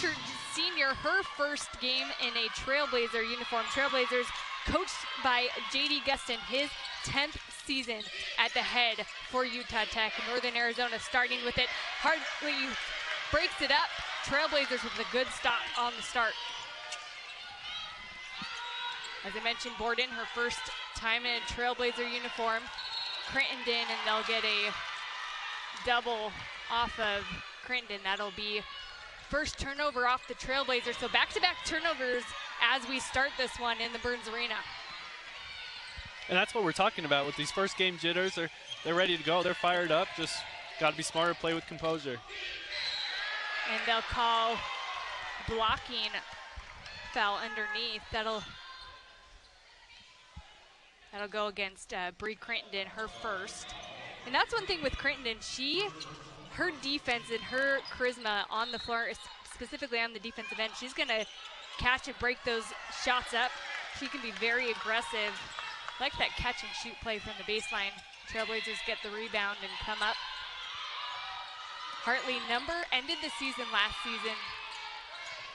redshirt senior, her first game in a Trailblazer uniform. Trailblazers coached by J.D. Gustin, his 10th season at the head for Utah Tech. Northern Arizona starting with it. Hartley breaks it up. Trailblazers with a good stop on the start. As I mentioned, Borden, her first time in a Trailblazer uniform. Crittenden, and they'll get a double off of Crittenden. That'll be first turnover off the Trailblazers. So back-to-back turnovers as we start this one in the Burns Arena. And that's what we're talking about with these first game jitters. They're ready to go. They're fired up. Just got to be smarter, play with composure. And they'll call blocking foul underneath. That'll go against Bree Crittenden, her first. And that's one thing with Crittenden. Her defense and her charisma on the floor, specifically on the defensive end, she's going to catch and break those shots up. She can be very aggressive. I like that catch and shoot play from the baseline. Trailblazers get the rebound and come up. Hartley number ended the season last season.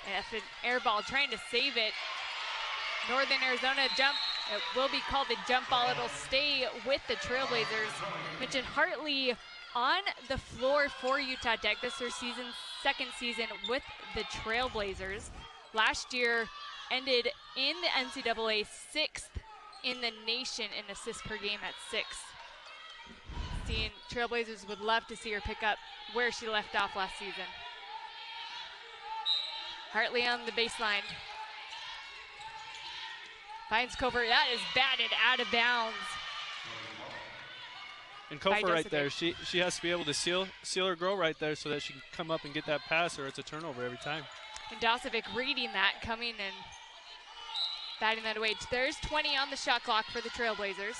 An air ball trying to save it. Northern Arizona jump. It will be called a jump ball. It'll stay with the Trailblazers. Mentioned Hartley on the floor for Utah Tech. This is her second season with the Trailblazers. Last year ended in the NCAA 6th in the nation in assists per game at 6. Trailblazers would love to see her pick up where she left off last season. Hartley on the baseline. Finds Kofer. That is batted out of bounds. And Kofer right there, she has to be able to seal her girl right there so that she can come up and get that pass, or it's a turnover every time. And Dosovic reading that, coming and batting that away. There's 20 on the shot clock for the Trailblazers.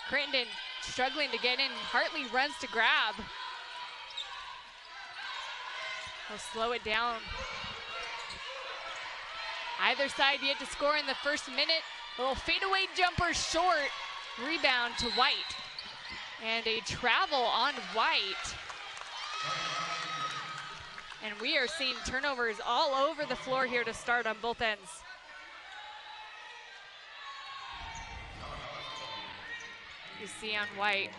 Crittenden struggling to get in. Hartley runs to grab. He'll slow it down. Either side yet to score in the first minute. A little fadeaway jumper short. Rebound to White. And a travel on White. And we are seeing turnovers all over the floor here to start on both ends. You see on White.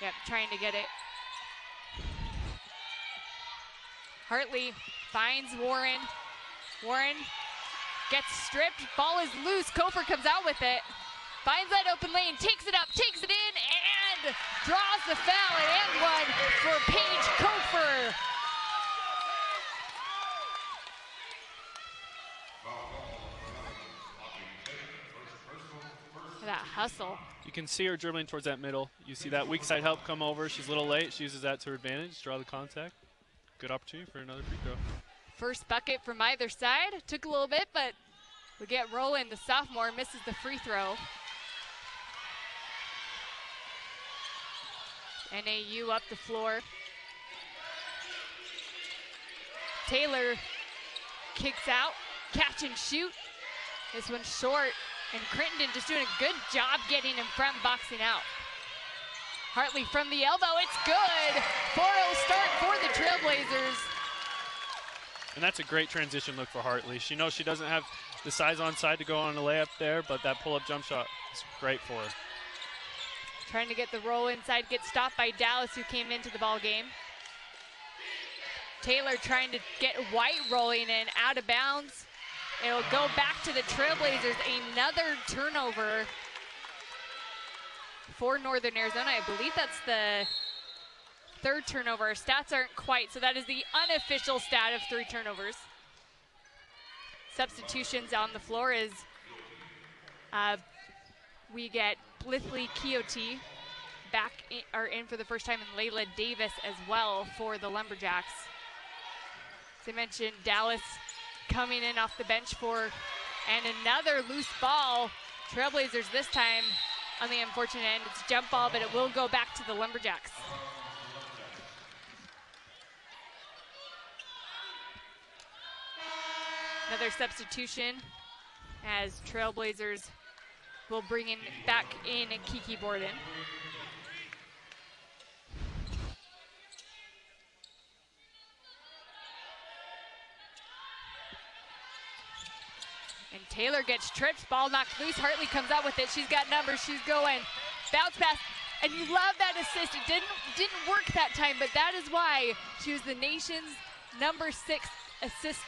Yep, trying to get it. Hartley finds Warren. Warren gets stripped. Ball is loose. Kofer comes out with it. Finds that open lane, takes it up, takes it in, and draws the foul and one for Paige Kofer. That hustle. You can see her dribbling towards that middle. You see that weak side help come over. She's a little late. She uses that to her advantage, draw the contact. Good opportunity for another free throw. First bucket from either side. Took a little bit, but we get rolling. The sophomore misses the free throw. NAU up the floor. Taylor kicks out, catch and shoot. This one's short, and Crittenden just doing a good job getting in front, boxing out. Hartley from the elbow, it's good. 4-0 start for the Trailblazers. And that's a great transition look for Hartley. She knows she doesn't have the size on side to go on a layup there, but that pull-up jump shot is great for her. Trying to get the roll inside, gets stopped by Dallas, who came into the ball game. Taylor trying to get White rolling in, out of bounds. It'll go back to the Trailblazers. Another turnover for Northern Arizona. I believe that's the third turnover. Our stats aren't quite, so that is the unofficial stat of 3 turnovers. Substitutions on the floor is we get Blithley Keote back in for the first time, and Layla Davis as well for the Lumberjacks. As I mentioned, Dallas coming in off the bench for, and another loose ball. Trailblazers this time on the unfortunate end. It's jump ball, but it will go back to the Lumberjacks. Another substitution as Trailblazers will bring in back in Kiki Borden. And Taylor gets tripped, ball knocked loose. Hartley comes out with it. She's got numbers, she's going. Bounce pass, and you love that assist. It didn't work that time, but that is why she was the nation's #6 assist.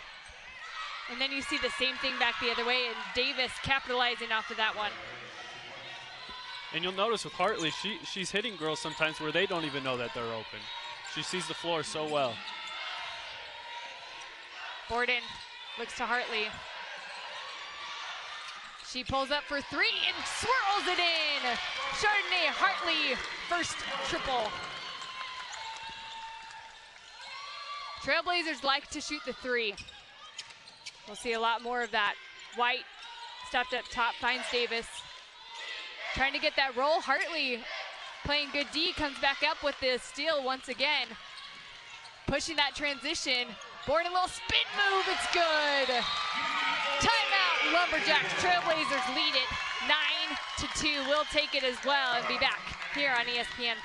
And then you see the same thing back the other way, and Davis capitalizing off of that one. And you'll notice with Hartley, she's hitting girls sometimes where they don't even know that they're open. She sees the floor so well. Borden looks to Hartley. She pulls up for three and swirls it in. Chardonnay Hartley, first triple. Trailblazers like to shoot the three. We'll see a lot more of that. White stepped up top, finds Davis. Trying to get that roll. Hartley playing good D, comes back up with the steal once again. Pushing that transition. Borden, a little spin move, it's good. Timeout, Lumberjacks. Trailblazers lead it 9-2. We'll take it as well and be back here on ESPN+.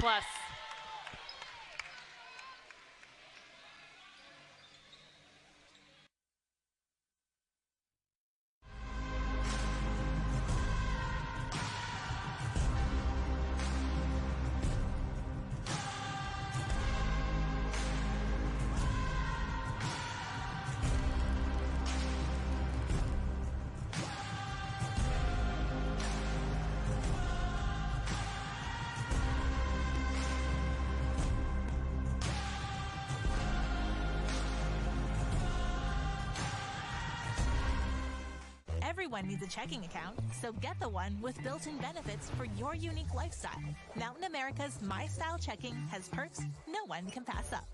Everyone needs a checking account, so get the one with built-in benefits for your unique lifestyle. Mountain America's My Style Checking has perks no one can pass up.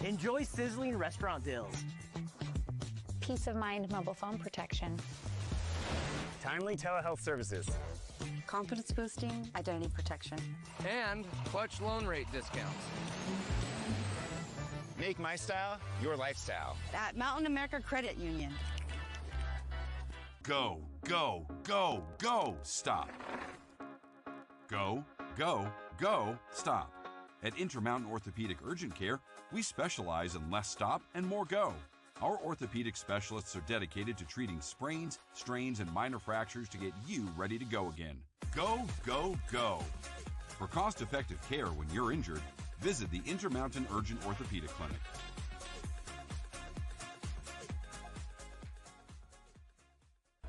Enjoy sizzling restaurant deals. Peace of mind mobile phone protection. Timely telehealth services. Confidence boosting identity protection. And clutch loan rate discounts. Make My Style your lifestyle. At Mountain America Credit Union. Go, go, go, go, stop. Go, go, go, stop. At Intermountain Orthopedic Urgent Care, we specialize in less stop and more go. Our orthopedic specialists are dedicated to treating sprains, strains, and minor fractures to get you ready to go again. Go, go, go. For cost-effective care when you're injured, visit the Intermountain Urgent Orthopedic Clinic.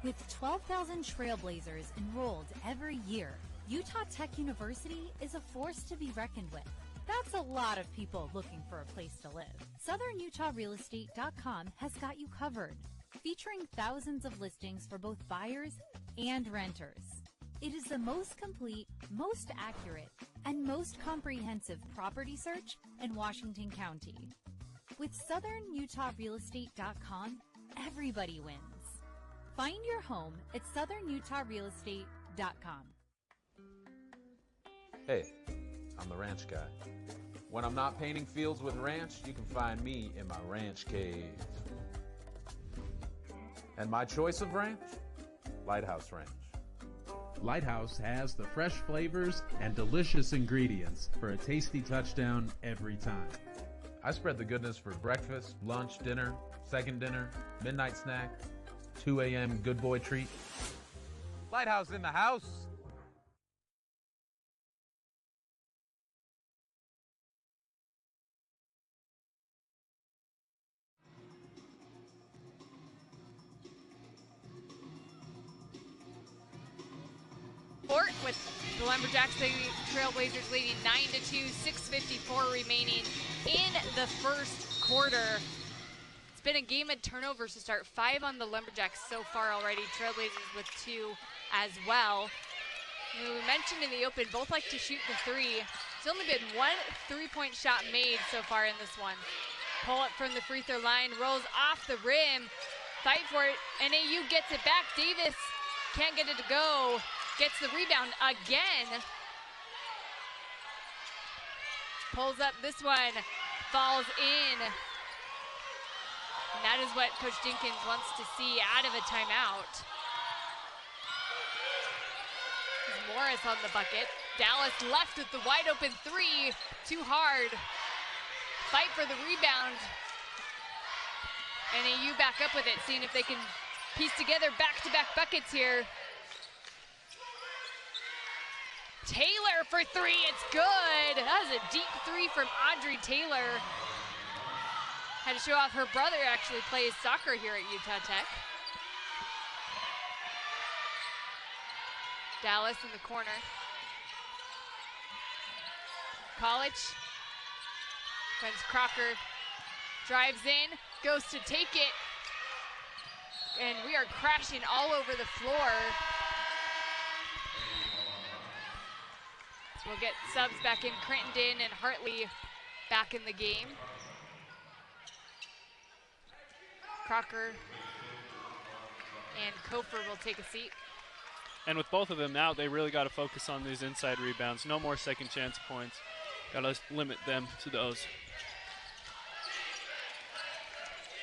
With 12,000 Trailblazers enrolled every year, Utah Tech University is a force to be reckoned with. That's a lot of people looking for a place to live. SouthernUtahRealEstate.com has got you covered, featuring thousands of listings for both buyers and renters. It is the most complete, most accurate, and most comprehensive property search in Washington County. With SouthernUtahRealEstate.com, everybody wins. Find your home at SouthernUtahRealEstate.com. Hey, I'm the ranch guy. When I'm not painting fields with ranch, you can find me in my ranch cave. And my choice of ranch? Lighthouse Ranch. Lighthouse has the fresh flavors and delicious ingredients for a tasty touchdown every time. I spread the goodness for breakfast, lunch, dinner, second dinner, midnight snack, 2 a.m. good boy treat. Lighthouse in the house. With the Lumberjacks, the Trailblazers leading 9-2, 6:54 remaining in the first quarter. It's been a game of turnovers to start. 5 on the Lumberjacks so far already. Trailblazers with 2 as well. We mentioned in the open, both like to shoot the three. There's only been 1 3-point shot made so far in this one. Pull up from the free throw line, rolls off the rim, fight for it. NAU gets it back. Davis can't get it to go. Gets the rebound again. Pulls up this one, falls in. And that is what Coach Dinkins wants to see out of a timeout. Morris on the bucket. Dallas left with the wide open three. Too hard. Fight for the rebound. NAU back up with it, seeing if they can piece together back-to-back buckets here. Taylor for three, it's good. That was a deep three from Audrey Taylor. Had to show off her brother actually plays soccer here at Utah Tech. Dallas in the corner. College. Vince Crocker drives in, goes to take it. And we are crashing all over the floor. We'll get subs back in. Crittenden and Hartley back in the game. Crocker and Kofer will take a seat. And with both of them out, they really got to focus on these inside rebounds. No more second chance points. Got to limit them to those.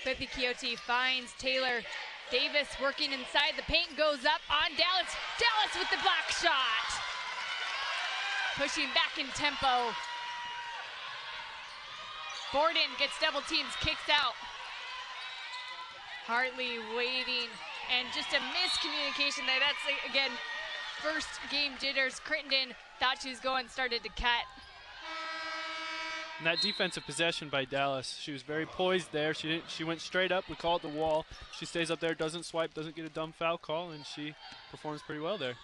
Fifi Quixote finds Taylor. Davis working inside the paint, goes up on Dallas. Dallas with the block shot. Pushing back in tempo. Borden gets double teams, kicks out. Hartley waiting, and just a miscommunication there. That's, again, first game jitters. Crittenden thought she was going, started to cut. And that defensive possession by Dallas, she was very poised there. She went straight up. We call it the wall. She stays up there, doesn't swipe, doesn't get a dumb foul call, and she performs pretty well there.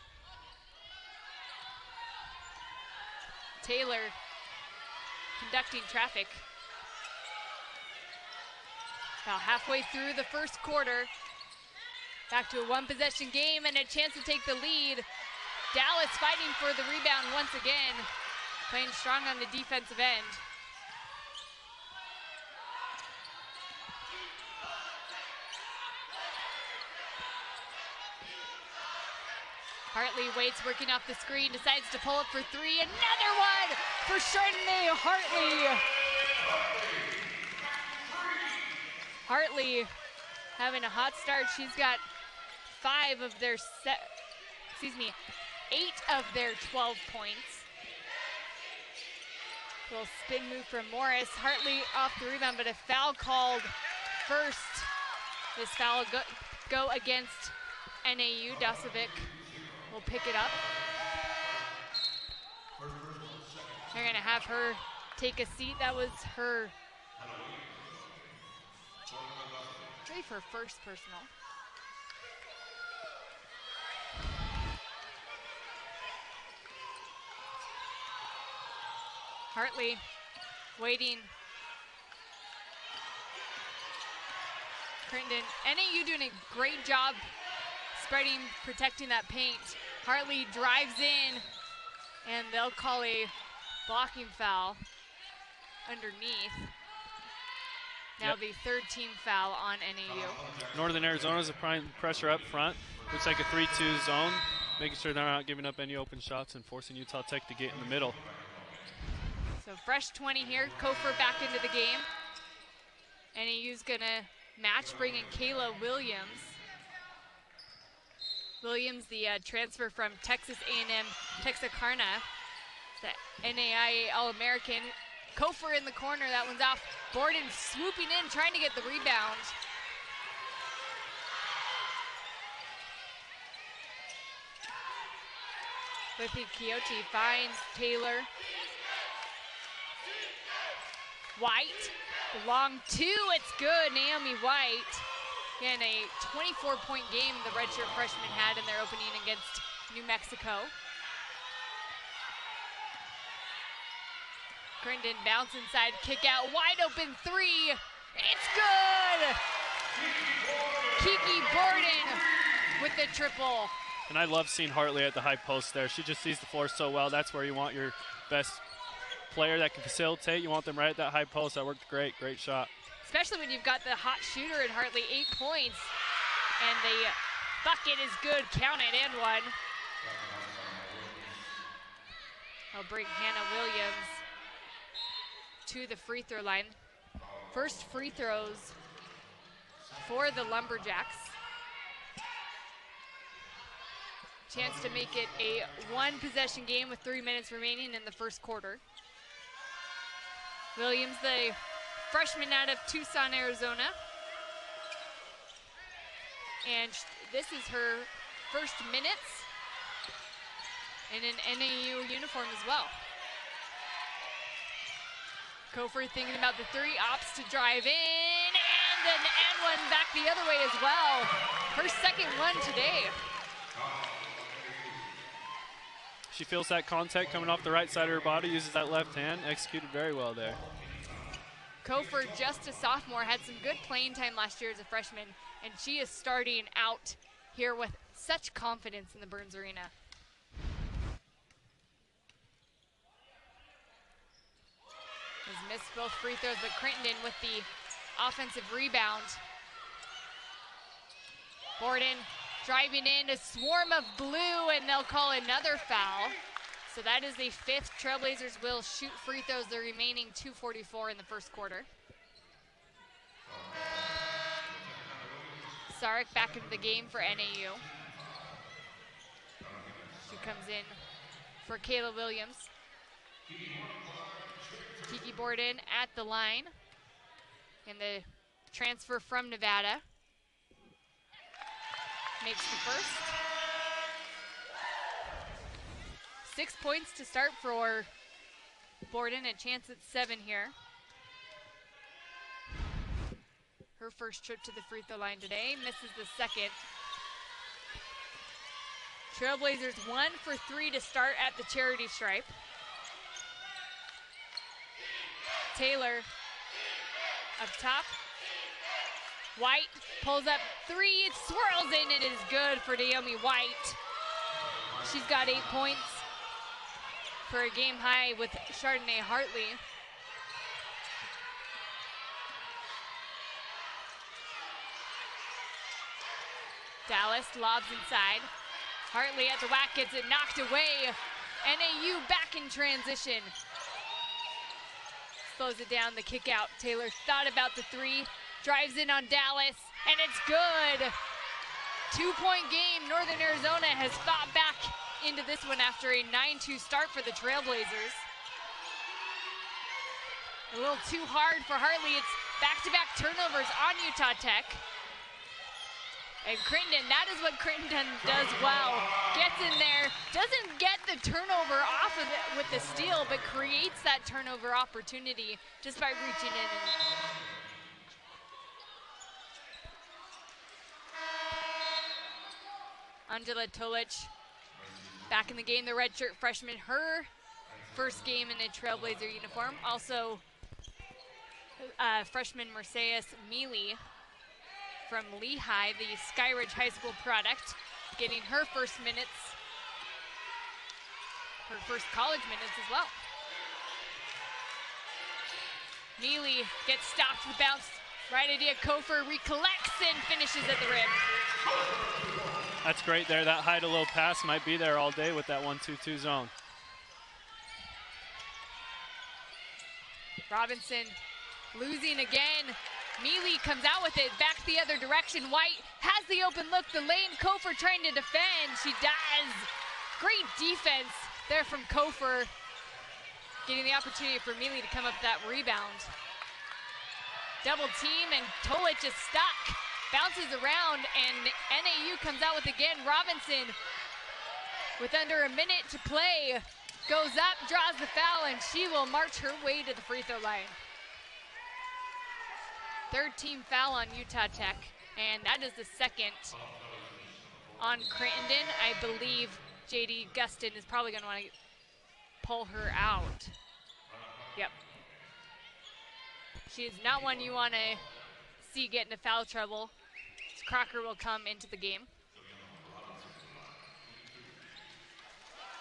Taylor conducting traffic. About halfway through the first quarter. Back to a one-possession game and a chance to take the lead. Dallas fighting for the rebound once again. Playing strong on the defensive end. Hartley waits, working off the screen, decides to pull up for three. Another one for Chardonnay Hartley. Hartley having a hot start. She's got 8 of their 12 points. Little spin move from Morris. Hartley off the rebound, but a foul called first. This foul go against NAU. Dasovic will pick it up. They're gonna have her take a seat. That was her, I believe, her first personal. Hartley waiting. Crittenden. NAU doing a great job spreading, protecting that paint. Hartley drives in, and they'll call a blocking foul underneath. Now the third team foul on NAU. Northern Arizona's applying pressure up front. Looks like a 3-2 zone, making sure they're not giving up any open shots and forcing Utah Tech to get in the middle. So fresh 20 here. Kofer back into the game. NAU's gonna match, bring in Kayla Williams. Williams, the transfer from Texas A&M Texarkana, the NAIA All-American. Kofer in the corner, that one's off. Borden swooping in, trying to get the rebound. Fifi Quixote finds Taylor. White, the long two, it's good. Naomi White. Again, a 24-point game the redshirt freshman had in their opening against New Mexico. Crittenden bounce inside, kick out, wide open three. It's good! Kiki Borden with the triple. And I love seeing Hartley at the high post there. She just sees the floor so well. That's where you want your best player that can facilitate. You want them right at that high post. That worked great. Great shot. Especially when you've got the hot shooter in Hartley, 8 points. And the bucket is good. Count it, and one. I'll bring Hannah Williams to the free throw line. First free throws for the Lumberjacks. Chance to make it a one-possession game with 3 minutes remaining in the first quarter. Williams, the freshman out of Tucson, Arizona. and this is her first minutes in an NAU uniform as well. Kofor thinking about the three, opts to drive in, and an and one back the other way as well. Her second one today. She feels that contact coming off the right side of her body, uses that left hand, executed very well there. Kofor, just a sophomore, had some good playing time last year as a freshman, and she is starting out here with such confidence in the Burns Arena. Has missed both free throws, but Crittenden with the offensive rebound. Borden driving in, a swarm of blue, and they'll call another foul. So that is the fifth. Trailblazers will shoot free throws, the remaining 2:44 in the first quarter. Sarek back into the game for NAU. She comes in for Kayla Williams. Kiki Borden at the line. And the transfer from Nevada makes the first. 6 points to start for Borden, a chance at 7 here. Her first trip to the free throw line today, misses the second. Trailblazers 1 for 3 to start at the charity stripe. Taylor up top. White pulls up 3, it swirls in, it is good for Naomi White. She's got 8 points for a game high with Chardonnay Hartley. Dallas lobs inside. Hartley at the whack, gets it knocked away. NAU back in transition. Slows it down, the kick out. Taylor thought about the 3, drives in on Dallas, and it's good. 2-point game. Northern Arizona has fought back into this one after a 9-2 start for the Trailblazers. A little too hard for Hartley. It's back-to-back turnovers on Utah Tech. And Crittenden, that is what Crittenden does well. Gets in there, doesn't get the turnover off of it with the steal, but creates that turnover opportunity just by reaching in. Angela Tolic back in the game, the redshirt freshman, her first game in a Trailblazer uniform. Also, freshman Mercedes Mealy from Lehigh, the Skyridge High School product, getting her first minutes, her first college minutes as well. Mealy gets stopped with bounce, right idea, Kofor recollects and finishes at the rim. That's great there. That high to low pass might be there all day with that 1-2-2 zone. Robinson losing again. Mealy comes out with it, back the other direction. White has the open look, the lane, Kofor trying to defend. She does. Great defense there from Kofor, getting the opportunity for Mealy to come up that rebound. Double team, and Tolic is stuck. Bounces around, and NAU comes out with again. Robinson, with under a minute to play, goes up, draws the foul, and she will march her way to the free throw line. Third team foul on Utah Tech, and that is the second on Crittenden. I believe JD Gustin is probably going to want to pull her out. Yep. She is not one you want to see get into foul trouble. Crocker will come into the game.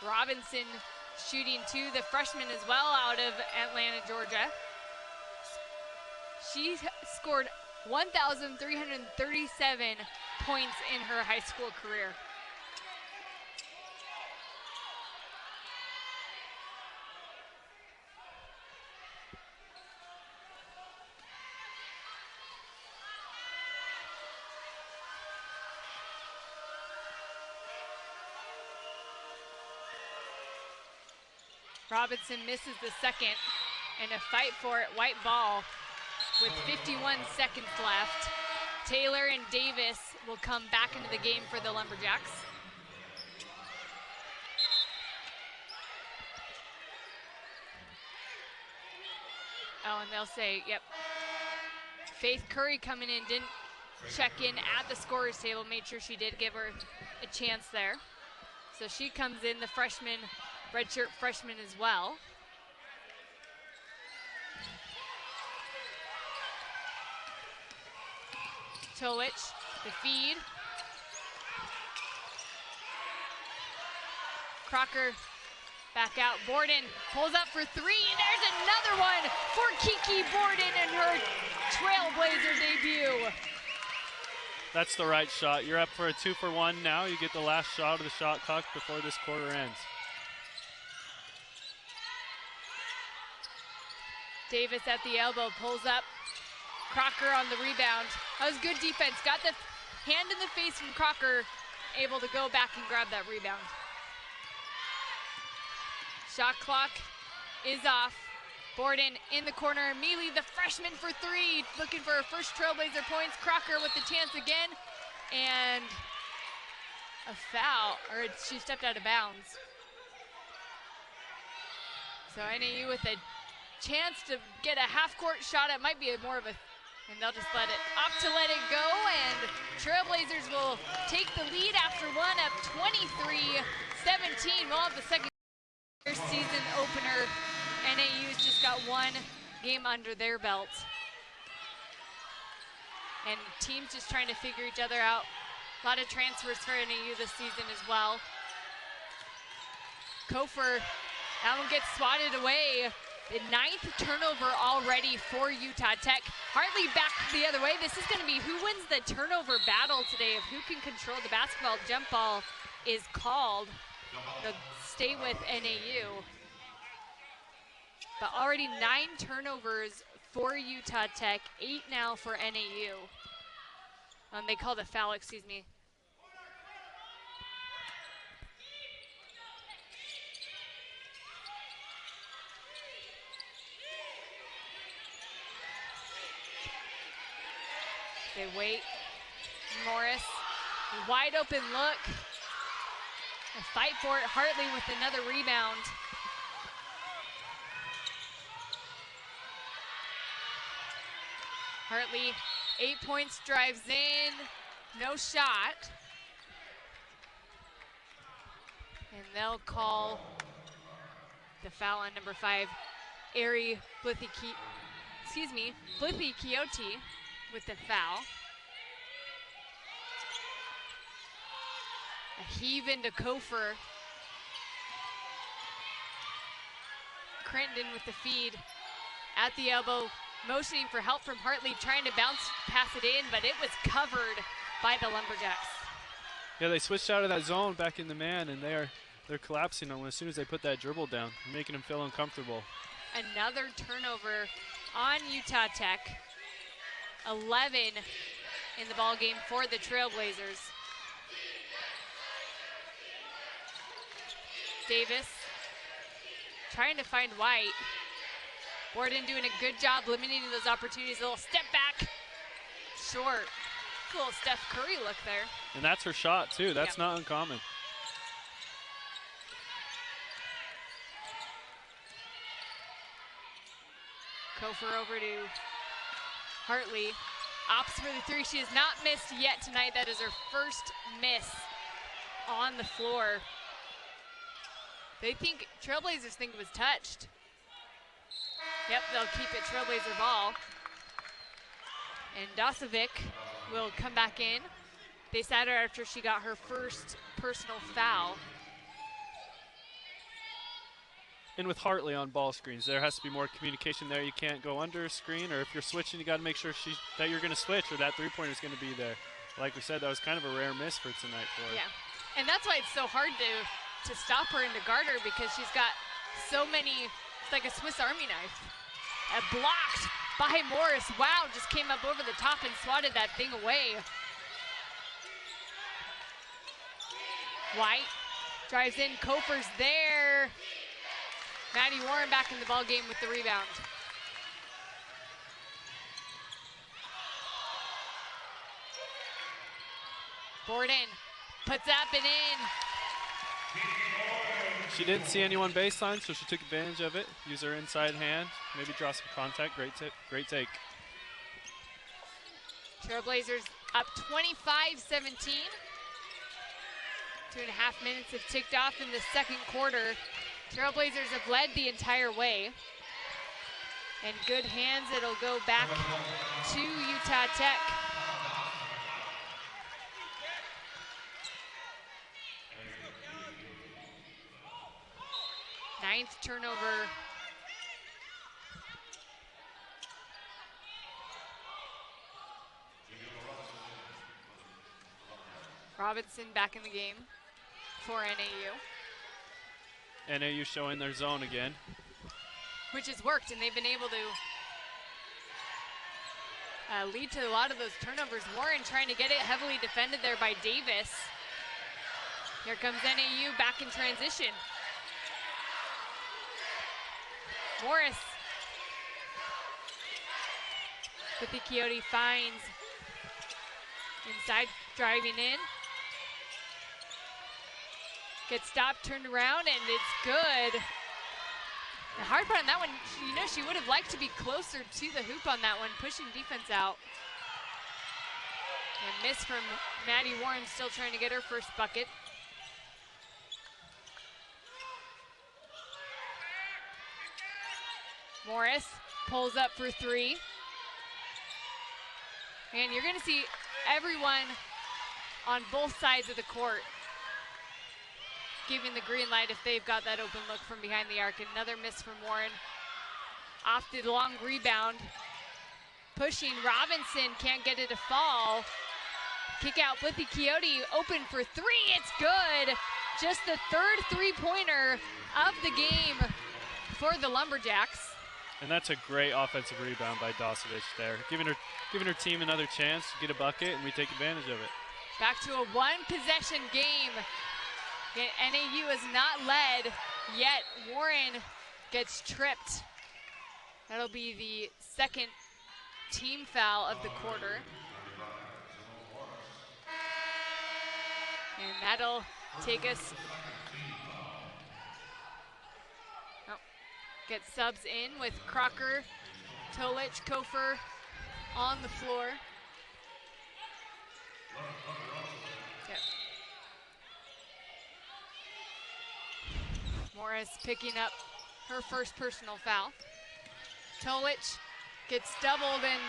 Robinson shooting 2, the freshman as well out of Atlanta, Georgia. She scored 1,337 points in her high school career. Robinson misses the second, and a fight for it, white ball with 51 seconds left. Taylor and Davis will come back into the game for the Lumberjacks. Oh, and they'll say, yep. Faith Curry coming in, didn't check in at the scorer's table, made sure she did give her a chance there. So she comes in, the freshman, redshirt freshman as well. Towich, the feed. Crocker back out. Borden pulls up for three. There's another one for Kiki Borden in her Trailblazer debut. That's the right shot. You're up for a 2-for-1 now. You get the last shot of the shot clock before this quarter ends. Davis at the elbow, pulls up. Crocker on the rebound. That was good defense. Got the hand in the face from Crocker, able to go back and grab that rebound. Shot clock is off. Borden in the corner. Mealy, the freshman, for three. Looking for her first Trailblazer points. Crocker with the chance again. And a foul, or she stepped out of bounds. So NAU with a chance to get a half-court shot. It might be more of a, and they'll just let it it go, and Trailblazers will take the lead after one, up 23-17. We'll have the second season opener. NAU's just got one game under their belt. And teams just trying to figure each other out. A lot of transfers for NAU this season as well. Kofer, that one gets swatted away. The 9th turnover already for Utah Tech. Hartley back the other way. This is going to be who wins the turnover battle today of who can control the basketball. Jump ball is called. They'll stay with NAU. But already 9 turnovers for Utah Tech, 8 now for NAU. They called a foul, excuse me. They wait. Morris, wide open look. A fight for it. Hartley with another rebound. Hartley, 8 points, drives in, no shot. And they'll call the foul on number 5, Ari Blithy Quixote with the foul. A heave into Kofer. Crittenden with the feed at the elbow, motioning for help from Hartley, trying to pass it in, but it was covered by the Lumberjacks. Yeah, they switched out of that zone back in the man, and they're collapsing on as soon as they put that dribble down, making them feel uncomfortable. Another turnover on Utah Tech. 11 in the ball game for the Trailblazers. Davis trying to find White. Borden doing a good job limiting those opportunities. A little step back, short. A little Steph Curry look there. And that's her shot too. That's not uncommon. Kofer over to Hartley. Opts for the three. She has not missed yet tonight. That is her first miss on the floor. Trailblazers think it was touched. Yep, they'll keep it Trailblazer ball. And Dosovic will come back in. They sat her after she got her first personal foul. And with Hartley on ball screens, there has to be more communication there. You can't go under a screen, or if you're switching, you got to make sure that you're going to switch, or that three-pointer is going to be there. Like we said, that was kind of a rare miss for tonight for her. Yeah, and that's why it's so hard to stop her and to guard her, because she's got so many. It's like a Swiss Army knife. Blocked by Morris. Wow, just came up over the top and swatted that thing away. White drives in. Kofer's there. Maddie Warren back in the ball game with the rebound. Borden puts up and in. She didn't see anyone baseline, so she took advantage of it. Use her inside hand, maybe draw some contact. Great take. Trailblazers up 25-17. 2.5 minutes have ticked off in the second quarter. Trailblazers have led the entire way. In good hands, it'll go back to Utah Tech. Ninth turnover. Robinson back in the game for NAU. NAU showing their zone again. Which has worked, and they've been able to lead to a lot of those turnovers. Warren trying to get it, heavily defended there by Davis. Here comes NAU back in transition. Morris with the Coyote finds inside, driving in. Gets stopped, turned around, and it's good. The hard part on that one, you know, she would have liked to be closer to the hoop on that one, pushing defense out. And miss from Maddie Warren, still trying to get her first bucket. Morris pulls up for three. And you're going to see everyone on both sides of the court giving the green light if they've got that open look from behind the arc. Another miss from Warren. Off the long rebound. Pushing Robinson, can't get it to fall. Kick out with the Coyote, open for three, it's good. Just the third three-pointer of the game for the Lumberjacks. And that's a great offensive rebound by Dosovich there. Giving her team another chance to get a bucket, and we take advantage of it. Back to a one-possession game. NAU has not led yet. Warren gets tripped. That'll be the second team foul of the quarter. And that'll take us. Get subs in with Crocker, Tolich, Kofer on the floor. Yep. Morris picking up her first personal foul. Tolich gets doubled and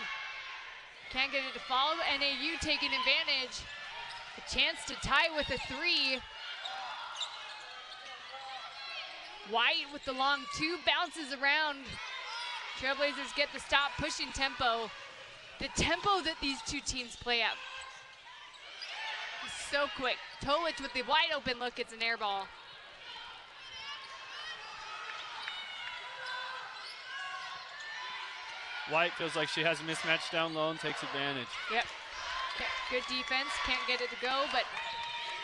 can't get it to fall. NAU taking advantage. A chance to tie with a three. White with the long two, bounces around. Trailblazers get the stop, pushing tempo. The tempo that these two teams play at is so quick. Tolich with the wide open look, it's an air ball. White feels like she has a mismatch down low and takes advantage. Yep. Good defense, can't get it to go, but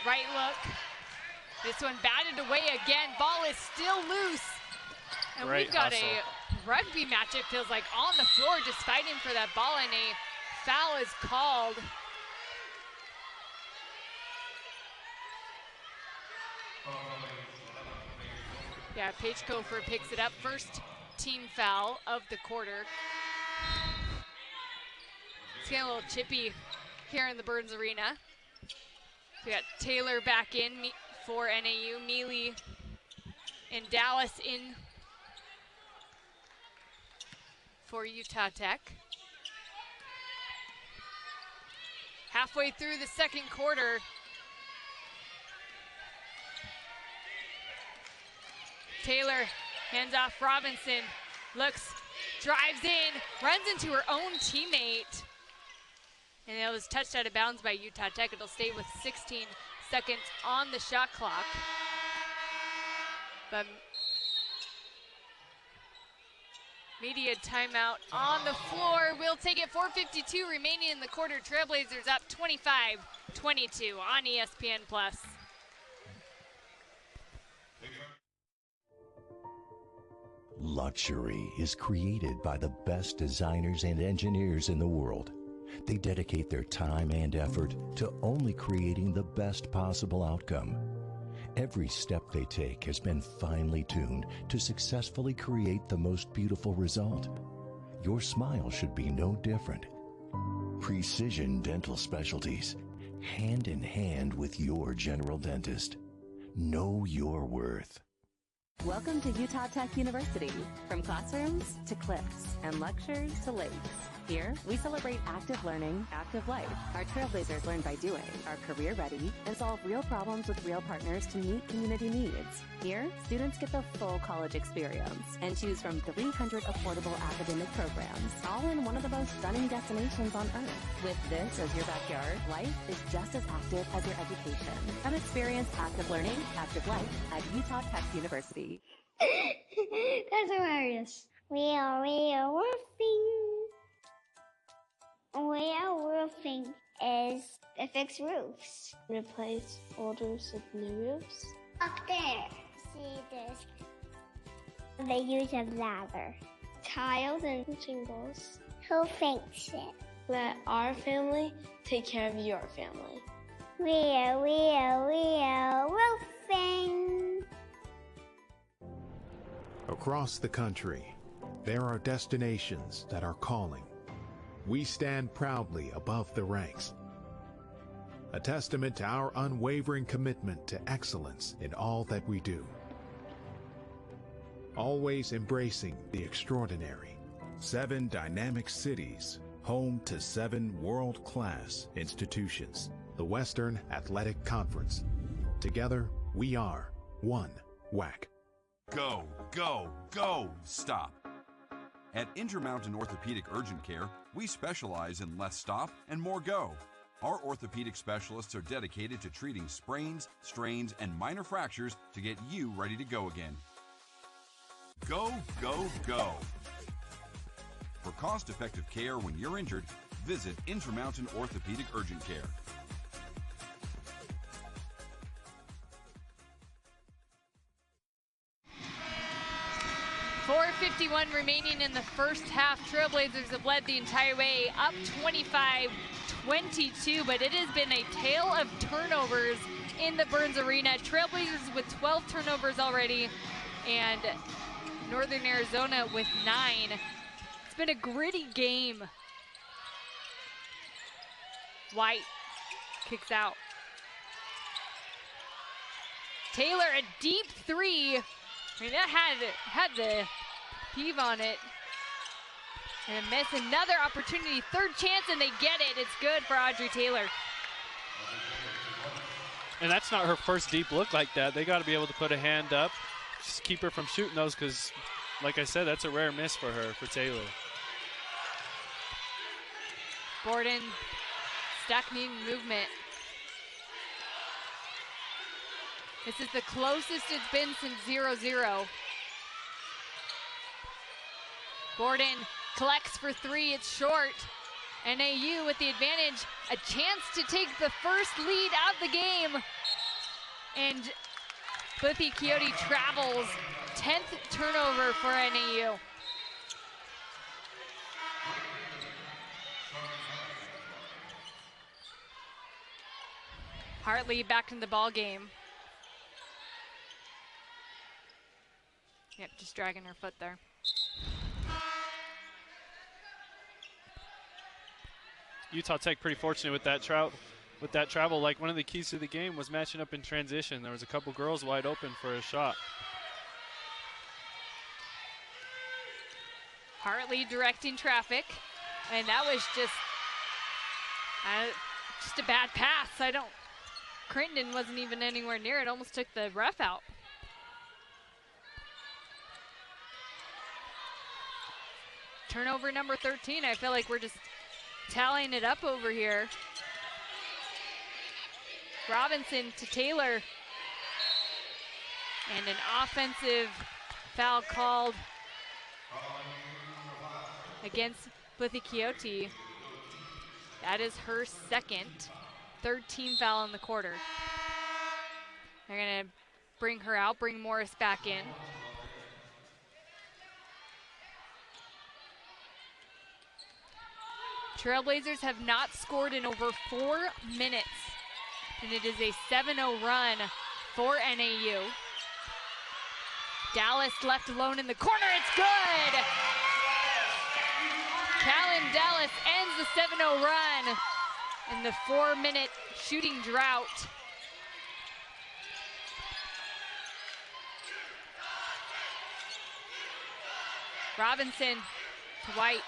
right look. This one batted away again. Ball is still loose. And Great we've got hustle. a rugby match, it feels like, on the floor just fighting for that ball, and a foul is called. Yeah, Paige Kofer picks it up. First team foul of the quarter. It's getting a little chippy here in the Burns Arena. We got Taylor back in for NAU, Mealy and Dallas in for Utah Tech. Halfway through the second quarter. Taylor hands off Robinson, looks, drives in, runs into her own teammate. And it was touched out of bounds by Utah Tech. It'll stay with 16 seconds on the shot clock. But media timeout on the floor. We'll take it. 4:52 remaining in the quarter. Trailblazers up 25-22 on ESPN+. Luxury is created by the best designers and engineers in the world. They dedicate their time and effort to only creating the best possible outcome. Every step they take has been finely tuned to successfully create the most beautiful result. Your smile should be no different. Precision Dental Specialties, hand in hand with your general dentist. Know your worth. Welcome to Utah Tech University. From classrooms to cliffs and lectures to lakes. Here, we celebrate active learning, active life. Our trailblazers learn by doing, are career ready, and solve real problems with real partners to meet community needs. Here, students get the full college experience and choose from 300 affordable academic programs, all in one of the most stunning destinations on Earth. With this as your backyard, life is just as active as your education. Come experience active learning, active life at Utah Tech University. That's hilarious. We are roofing. Roofing is to fix roofs. Replace old roofs with new roofs. Up there. See this. The use of ladder. Tiles and shingles. Who thinks it? Let our family take care of your family. We are roofing. Across the country, there are destinations that are calling. We stand proudly above the ranks, a testament to our unwavering commitment to excellence in all that we do. Always embracing the extraordinary. 7 dynamic cities, home to 7 world-class institutions. The Western Athletic Conference. Together, we are one WAC. Go, go, go, stop. At Intermountain Orthopedic Urgent Care, we specialize in less stop and more go. Our orthopedic specialists are dedicated to treating sprains, strains, and minor fractures to get you ready to go again. Go, go, go. For cost-effective care when you're injured, visit Intermountain Orthopedic Urgent Care. .451 remaining in the first half. Trailblazers have led the entire way, up 25-22, but it has been a tale of turnovers in the Burns Arena. Trailblazers with 12 turnovers already, and Northern Arizona with 9. It's been a gritty game. White kicks out. Taylor, a deep three. I mean, that had the heave on it. And a miss, another opportunity, third chance, and they get it. It's good for Audrey Taylor. And that's not her first deep look like that. They got to be able to put a hand up, just keep her from shooting those, because, like I said, that's a rare miss for her, for Taylor. Borden, Stack needing movement. This is the closest it's been since 0-0. Borden collects for three, it's short. NAU with the advantage, a chance to take the first lead out of the game. And Blippi Coyote travels, 10th turnover for NAU. Hartley back in the ball game. Yep, just dragging her foot there. Utah Tech pretty fortunate with that travel. Like, one of the keys to the game was matching up in transition. There was a couple girls wide open for a shot. Hartley directing traffic, and that was just a bad pass. Crittenden wasn't even anywhere near it. Almost took the ref out. Turnover number 13. I feel like we're just tallying it up over here. Robinson to Taylor. And an offensive foul called against Blippi Coyote. That is her second. Third team foul in the quarter. They're gonna bring her out, bring Morris back in. Trailblazers have not scored in over 4 minutes, and it is a 7-0 run for NAU. Dallas left alone in the corner, it's good! Callum Dallas ends the 7-0 run in the 4-minute shooting drought. Robinson to White.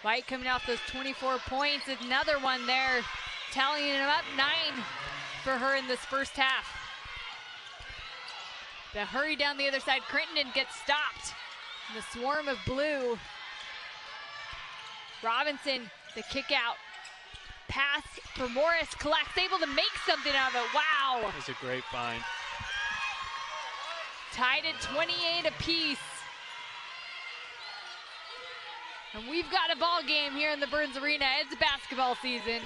White coming off those 24 points, another one there, tallying him up 9 for her in this first half. The hurry down the other side, Crittenden gets stopped. The swarm of blue. Robinson, the kick out. Pass for Morris, collects, able to make something out of it, wow. That was a great find. Tied at 28 apiece. And we've got a ball game here in the Burns Arena. It's basketball season.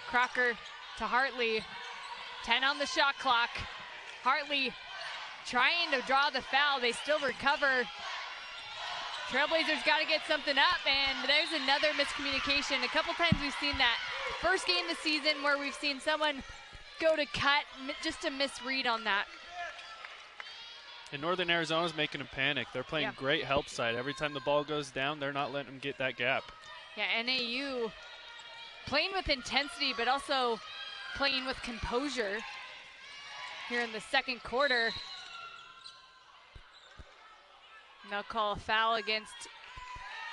Crocker to Hartley. 10 on the shot clock. Hartley trying to draw the foul. They still recover. Trailblazers got to get something up, and there's another miscommunication. A couple times we've seen that. First game this season where we've seen someone go to cut, just a misread on that. And Northern Arizona's making a panic. They're playing great help side. Every time the ball goes down, they're not letting them get that gap. Yeah, NAU playing with intensity, but also playing with composure here in the second quarter. And they'll call a foul against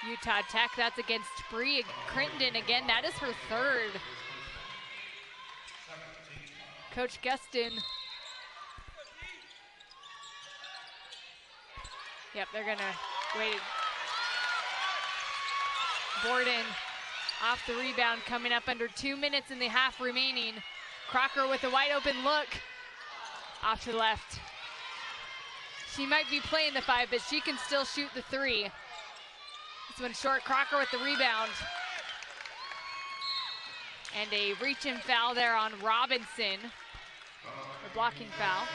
Utah Tech. That's against Bree Crittenden again. That is her third. Coach Gustin. Yep, they're gonna wait. Borden off the rebound, coming up under 2 minutes in the half remaining. Crocker with a wide open look. Off to the left. She might be playing the 5, but she can still shoot the 3. This one short, Crocker with the rebound. And a reach-in foul there on Robinson. A blocking foul.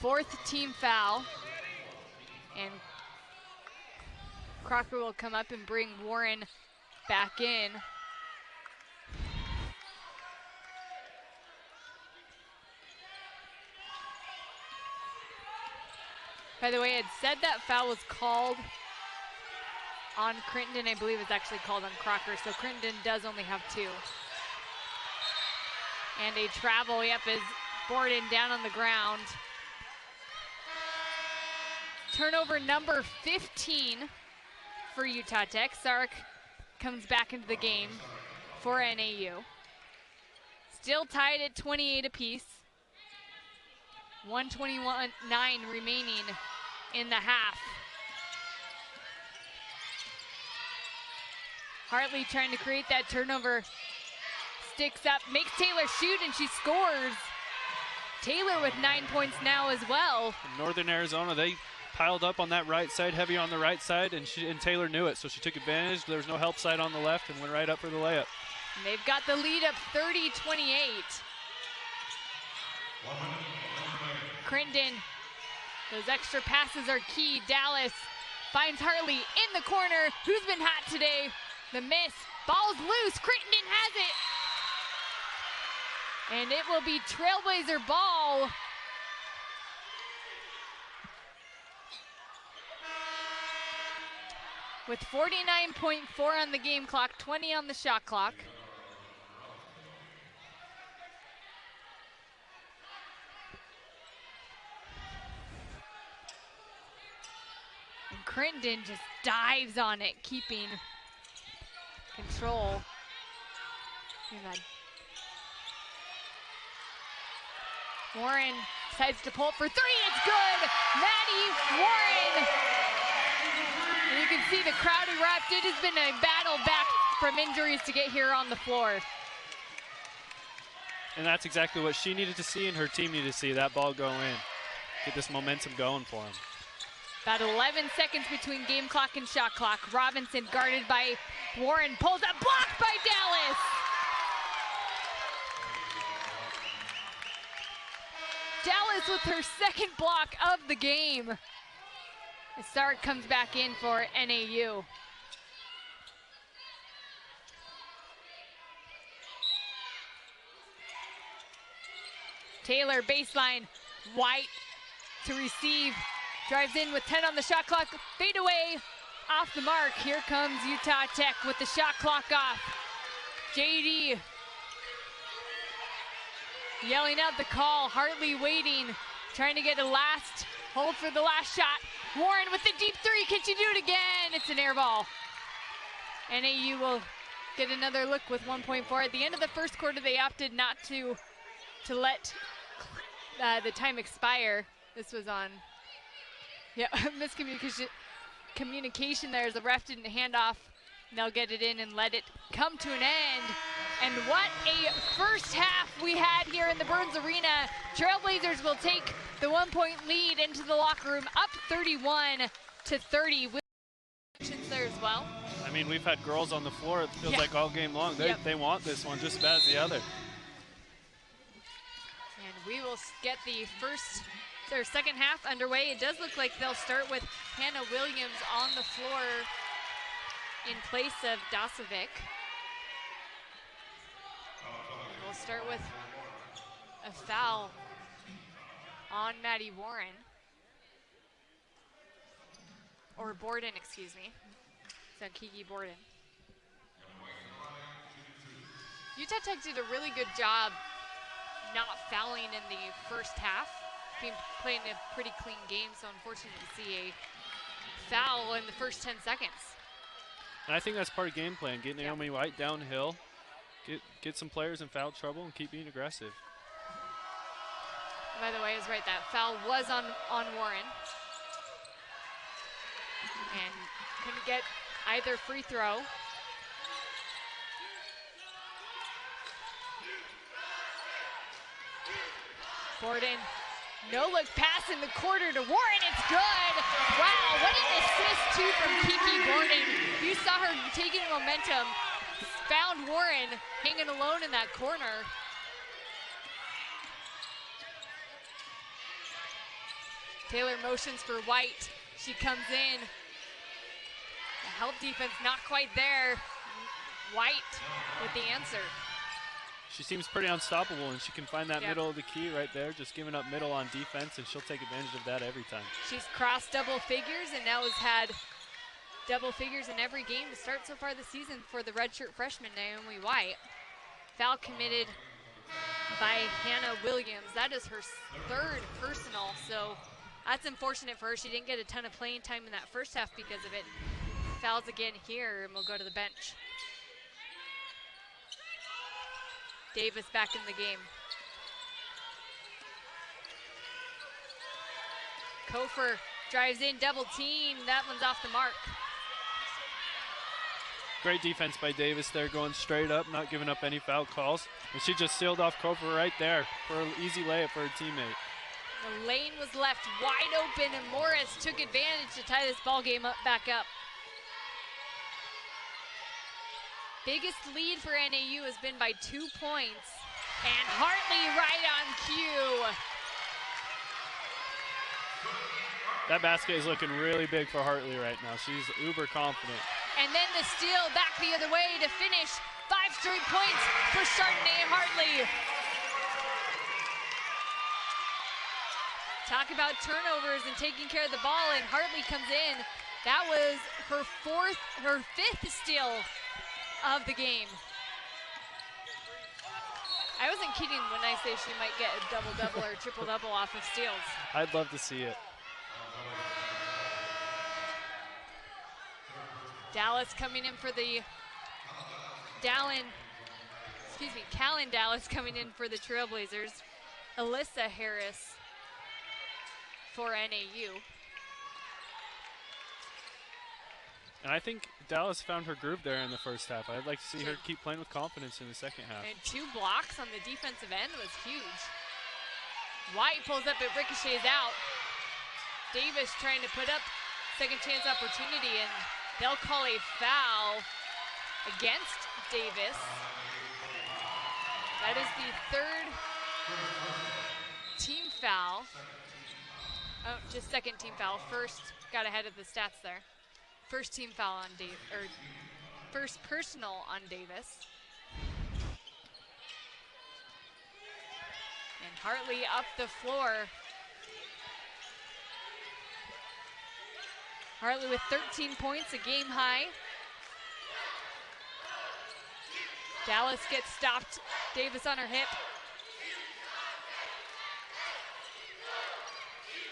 4th team foul. And Crocker will come up and bring Warren back in. By the way, I had said that foul was called on Crittenden. I believe it's actually called on Crocker, so Crittenden does only have 2. And a travel, yep, is Borden down on the ground. Turnover number 15 for Utah Tech. Sark comes back into the game for NAU. Still tied at 28 apiece. 1:21.9 remaining in the half. Hartley trying to create that turnover. Sticks up, makes Taylor shoot, and she scores. Taylor with 9 points now as well. In Northern Arizona, they piled up on that right side, heavy on the right side, and Taylor knew it, so she took advantage. There was no help side on the left and went right up for the layup. And they've got the lead up 30-28. Crittenden, those extra passes are key. Dallas finds Hartley in the corner. Who's been hot today? The miss. Ball's loose. Crittenden has it. And it will be Trailblazer ball. With 49.4 on the game clock, 20 on the shot clock. And Crittenden just dives on it, keeping control. Warren decides to pull it for 3, it's good! Maddie Warren! And you can see the crowd erupt. It has been a battle back from injuries to get here on the floor. And that's exactly what she needed to see and her team needed to see, that ball go in. Get this momentum going for them. About 11 seconds between game clock and shot clock. Robinson guarded by Warren, pulls up, blocked by Dallas. Dallas with her second block of the game. And Stark comes back in for NAU. Taylor baseline, White to receive, drives in with 10 on the shot clock, fade away, off the mark. Here comes Utah Tech with the shot clock off. JD yelling out the call, Hartley waiting, trying to get a last, hold for the last shot. Warren with the deep three, can she do it again? It's an air ball. NAU will get another look with 1.4. At the end of the first quarter, they opted not to let the time expire. This was on, miscommunication there as the ref didn't hand off. And they'll get it in and let it come to an end. And what a first half we had here in the Burns Arena. Trailblazers will take the 1-point lead into the locker room, up 31-30. With there as well. I mean, we've had girls on the floor, it feels like all game long. They want this one just as bad as the other. And we will get their second half underway. It does look like they'll start with Hannah Williams on the floor in place of Dasovic. We'll start with a foul on Maddie Warren. Or Borden, excuse me. It's on Kiki Borden. Utah Tech did a really good job not fouling in the first half. Playing a pretty clean game, so unfortunate to see a foul in the first 10 seconds. And I think that's part of game plan, get Naomi White downhill, get some players in foul trouble, and keep being aggressive. By the way, I was right, that foul was on Warren. And couldn't get either free throw. Borden, no-look pass in the quarter to Warren, it's good! Wow, what an assist too from Kiki Borden. You saw her taking momentum, found Warren hanging alone in that corner. Taylor motions for White, she comes in. The help defense not quite there. White with the answer. She seems pretty unstoppable, and she can find that middle of the key right there, just giving up middle on defense, and she'll take advantage of that every time. She's crossed double figures and now has had double figures in every game to start so far this season for the redshirt freshman Naomi White. Foul committed by Hannah Williams. That is her third personal, so that's unfortunate for her. She didn't get a ton of playing time in that first half because of it. Fouls again here, and we'll go to the bench. Davis back in the game. Kofer drives in, double team. That one's off the mark. Great defense by Davis there, going straight up, not giving up any foul calls. And she just sealed off Kofer right there for an easy layup for her teammate. The lane was left wide open, and Morris took advantage to tie this ball game back up. Biggest lead for NAU has been by 2 points. And Hartley right on cue. That basket is looking really big for Hartley right now. She's uber confident. And then the steal back the other way to finish. 5 straight points for Chardonnay Hartley. Talk about turnovers and taking care of the ball, and Hartley comes in. That was her fifth steal of the game. I wasn't kidding when I say she might get a double-double or triple-double off of steals. I'd love to see it. Dallas coming in for the Callan Dallas coming in for the Trailblazers. Alyssa Harris for NAU. And I think Dallas found her groove there in the first half. I'd like to see her keep playing with confidence in the second half. And 2 blocks on the defensive end was huge. White pulls up, it ricochets out. Davis trying to put up second chance opportunity, and they'll call a foul against Davis. That is the third team foul. Oh, just second team foul. First, got ahead of the stats there. First team foul on Dave, or first personal on Davis. And Hartley up the floor. Hartley with 13 points, a game high. Dallas gets stopped. Davis on her hip.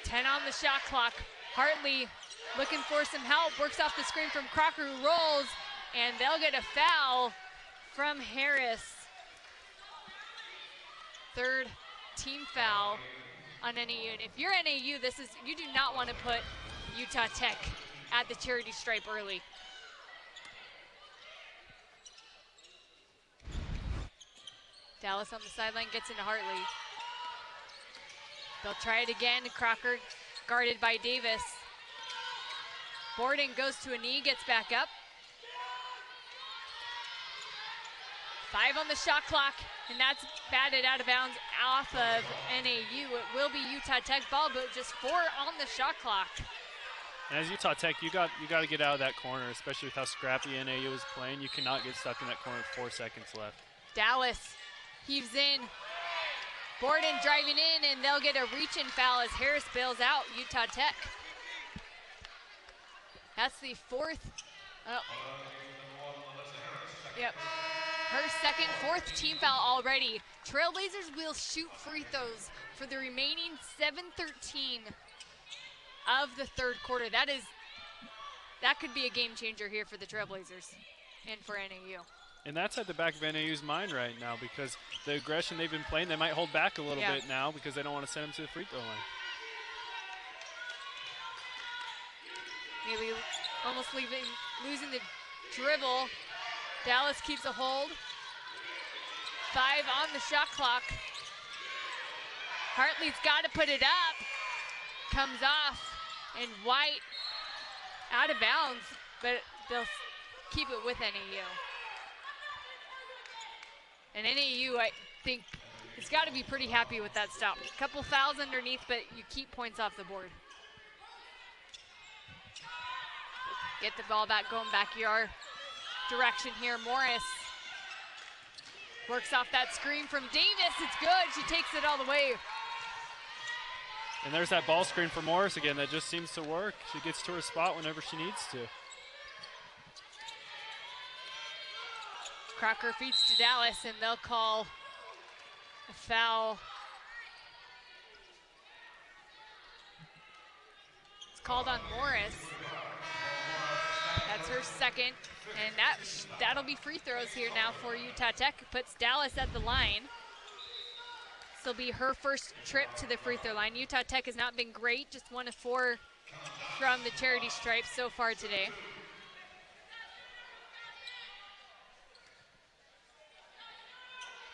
10 on the shot clock. Hartley looking for some help. Works off the screen from Crocker, who rolls, and they'll get a foul from Harris. Third team foul on NAU. And if you're NAU, you do not want to put Utah Tech at the charity stripe early. Dallas on the sideline gets into Hartley. They'll try it again. Crocker guarded by Davis. Borden goes to a knee, gets back up. 5 on the shot clock, and that's batted out of bounds off of NAU. It will be Utah Tech ball, but just 4 on the shot clock. And as Utah Tech, you got to get out of that corner, especially with how scrappy NAU is playing. You cannot get stuck in that corner with 4 seconds left. Dallas heaves in. Borden driving in, and they'll get a reach-in foul as Harris bails out Utah Tech. That's the 4th. Yep. Her 4th team foul already. Trailblazers will shoot free throws for the remaining 7:13 of the third quarter. That could be a game changer here for the Trailblazers and for NAU. And that's at the back of NAU's mind right now, because the aggression they've been playing, they might hold back a little bit now because they don't want to send them to the free throw line. Maybe almost losing the dribble. Dallas keeps a hold. 5 on the shot clock. Hartley's got to put it up. Comes off, and White out of bounds, but they'll keep it with NAU. And NAU, I think, has got to be pretty happy with that stop. A couple fouls underneath, but you keep points off the board. Get the ball back, going backyard direction here. Morris works off that screen from Davis. It's good. She takes it all the way. And there's that ball screen for Morris again that just seems to work. She gets to her spot whenever she needs to. Crocker feeds to Dallas, and they'll call a foul. It's called on Morris. That's her 2nd, and that'll be free throws here now for Utah Tech. Puts Dallas at the line. This will be her first trip to the free throw line. Utah Tech has not been great, just 1 of 4 from the charity stripe so far today.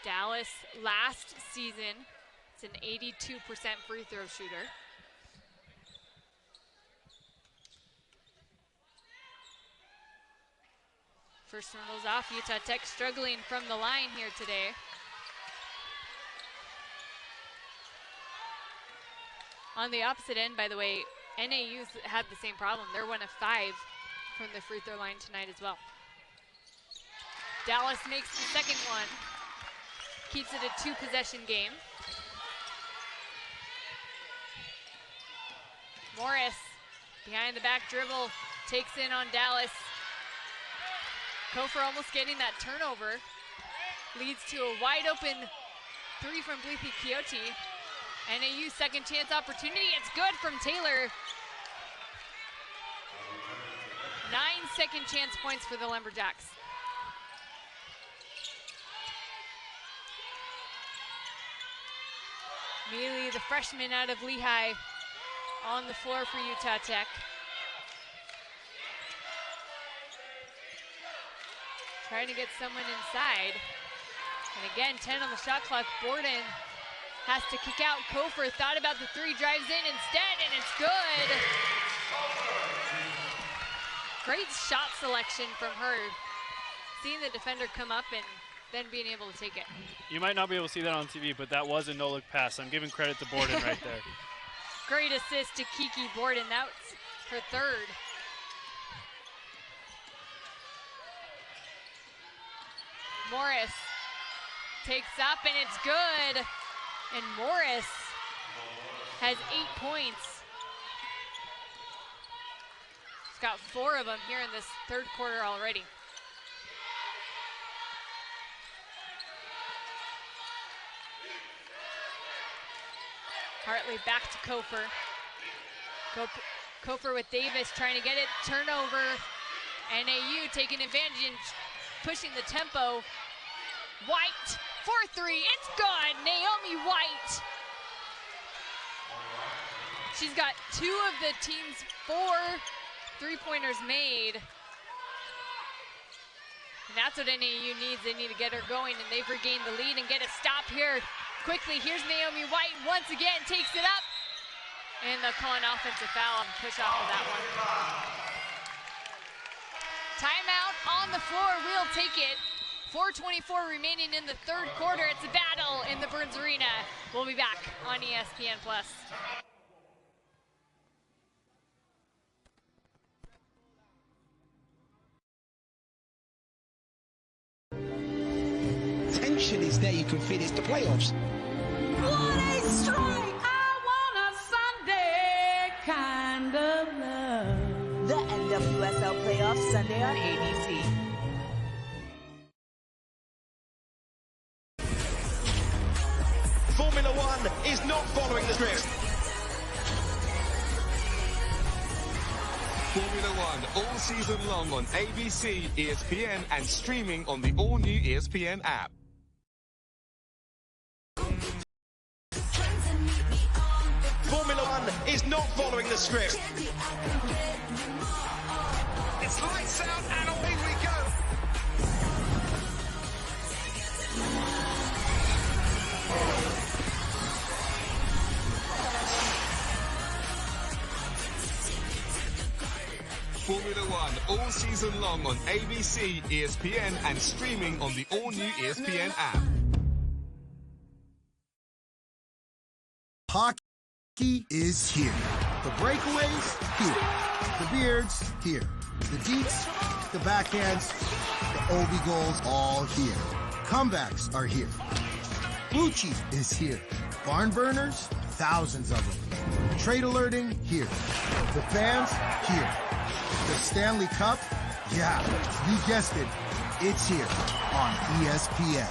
Dallas last season, it's an 82% free throw shooter. First one goes off. Utah Tech struggling from the line here today. On the opposite end, by the way, NAU's had the same problem. They're 1 of 5 from the free throw line tonight as well. Dallas makes the 2nd one. Keeps it a 2-possession game. Morris, behind the back dribble, takes in on Dallas. Kofor almost getting that turnover. Leads to a wide open 3 from Bleethy Quixote. NAU 2nd chance opportunity. It's good from Taylor. 9 second chance points for the Lumberjacks. Mealy, the freshman out of Lehigh, on the floor for Utah Tech. Trying to get someone inside. And again, 10 on the shot clock. Borden has to kick out. Kofor thought about the 3, drives in instead, and it's good. Great shot selection from her. Seeing the defender come up and then being able to take it. You might not be able to see that on TV, but that was a no-look pass. I'm giving credit to Borden right there. Great assist to Kiki Borden. That's her third. Morris takes up, and it's good. And Morris has 8 points. She's got 4 of them here in this third quarter already. Hartley back to Kofer. Kofer with Davis trying to get it. Turnover. NAU taking advantage and pushing the tempo. White for 3. It's good. Naomi White. She's got 2 of the team's 4 3-pointers made. And that's what NAU needs. They need to get her going, and they've regained the lead and get a stop here. Quickly, here's Naomi White once again, takes it up. And they'll call an offensive foul and push off of that one. Timeout on the floor, we'll take it. 4:24 remaining in the third quarter. It's a battle in the Burns Arena. We'll be back on ESPN+. Tension is there, you can feel it's the playoffs. What a strike! I want a Sunday kind of love. The NWSL playoffs Sunday on ABC. Formula One is not following the script. Formula One all season long on ABC, ESPN, and streaming on the all-new ESPN app. Formula One is not following the script. It's lights out and away we go. Formula One all season long on ABC, ESPN, and streaming on the all-new ESPN app. Hockey is here. The breakaways, here. The beards, here. The deets, the backhands, the Obi goals, all here. Comebacks are here. Bucci is here. Barn burners, thousands of them. Trade alerting, here. The fans, here. The Stanley Cup, yeah, you guessed it. It's here on ESPN.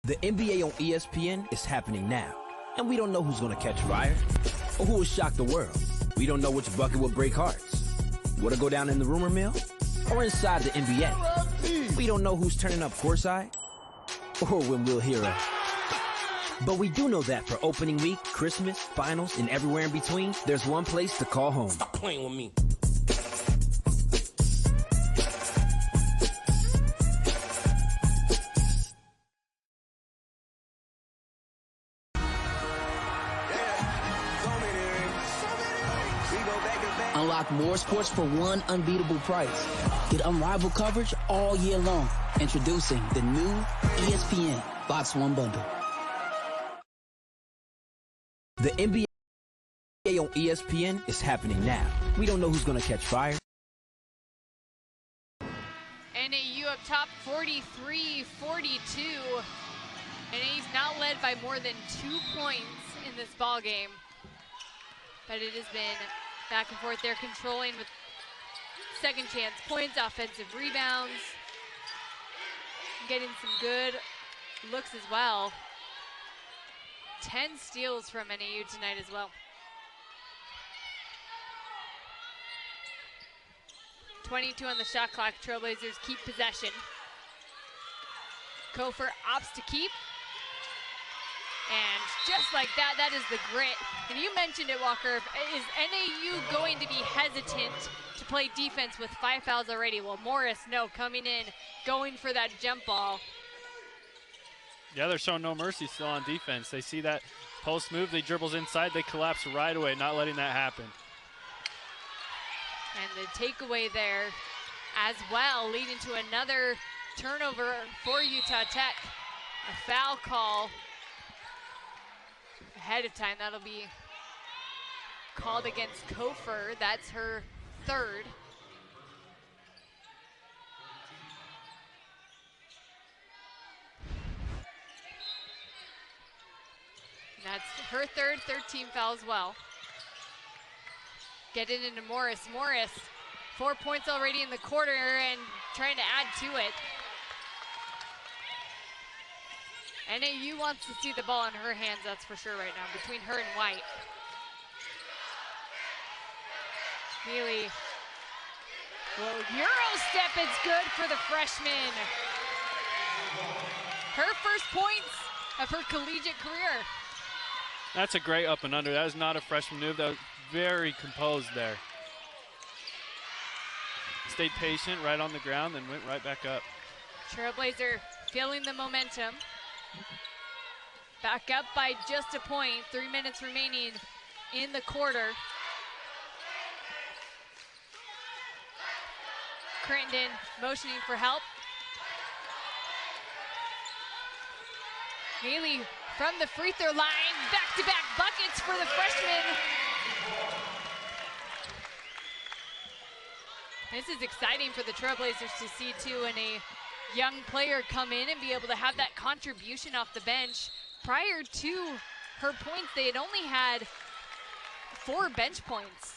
The NBA on ESPN is happening now, and we don't know who's going to catch fire or who will shock the world. We don't know which bucket will break hearts. What'll go down in the rumor mill or inside the NBA. We don't know who's turning up courtside or when we'll hear a... But we do know that for opening week, Christmas, finals, and everywhere in between, there's one place to call home. Stop playing with me. Unlock more sports for one unbeatable price. Get unrivaled coverage all year long. Introducing the new ESPN Box One Bundle. The NBA on ESPN is happening now. We don't know who's going to catch fire. NAU up top 43-42. NAU's not led by more than 2 points in this ball game. But it has been back and forth. They're controlling with second chance points, offensive rebounds. Getting some good looks as well. 10 steals from NAU tonight as well. 22 on the shot clock. Trailblazers keep possession. Kofer opts to keep. And just like that, that is the grit. And you mentioned it, Walker. Is NAU going to be hesitant to play defense with 5 fouls already? Well, Morris, no, coming in, going for that jump ball. Yeah, they're showing no mercy still on defense. They see that post move, they dribbles inside, they collapse right away, not letting that happen. And the takeaway there as well, leading to another turnover for Utah Tech. A foul call ahead of time. That'll be called against Kofer. That's her third. That's her third team foul as well. Get it into Morris. Morris, 4 points already in the quarter and trying to add to it. NAU wants to see the ball in her hands, that's for sure right now, between her and White. Neely. Well, Euro step is good for the freshman. Her first points of her collegiate career. That's a great up and under. That is not a freshman move. That was very composed there. Stayed patient right on the ground, then went right back up. Trailblazer feeling the momentum. Back up by just a point. 3 minutes remaining in the quarter. Crittenden motioning for help. Neely from the free throw line, back-to-back buckets for the freshman. This is exciting for the Trailblazers to see too, and a young player come in and be able to have that contribution off the bench. Prior to her points, they had only had 4 bench points.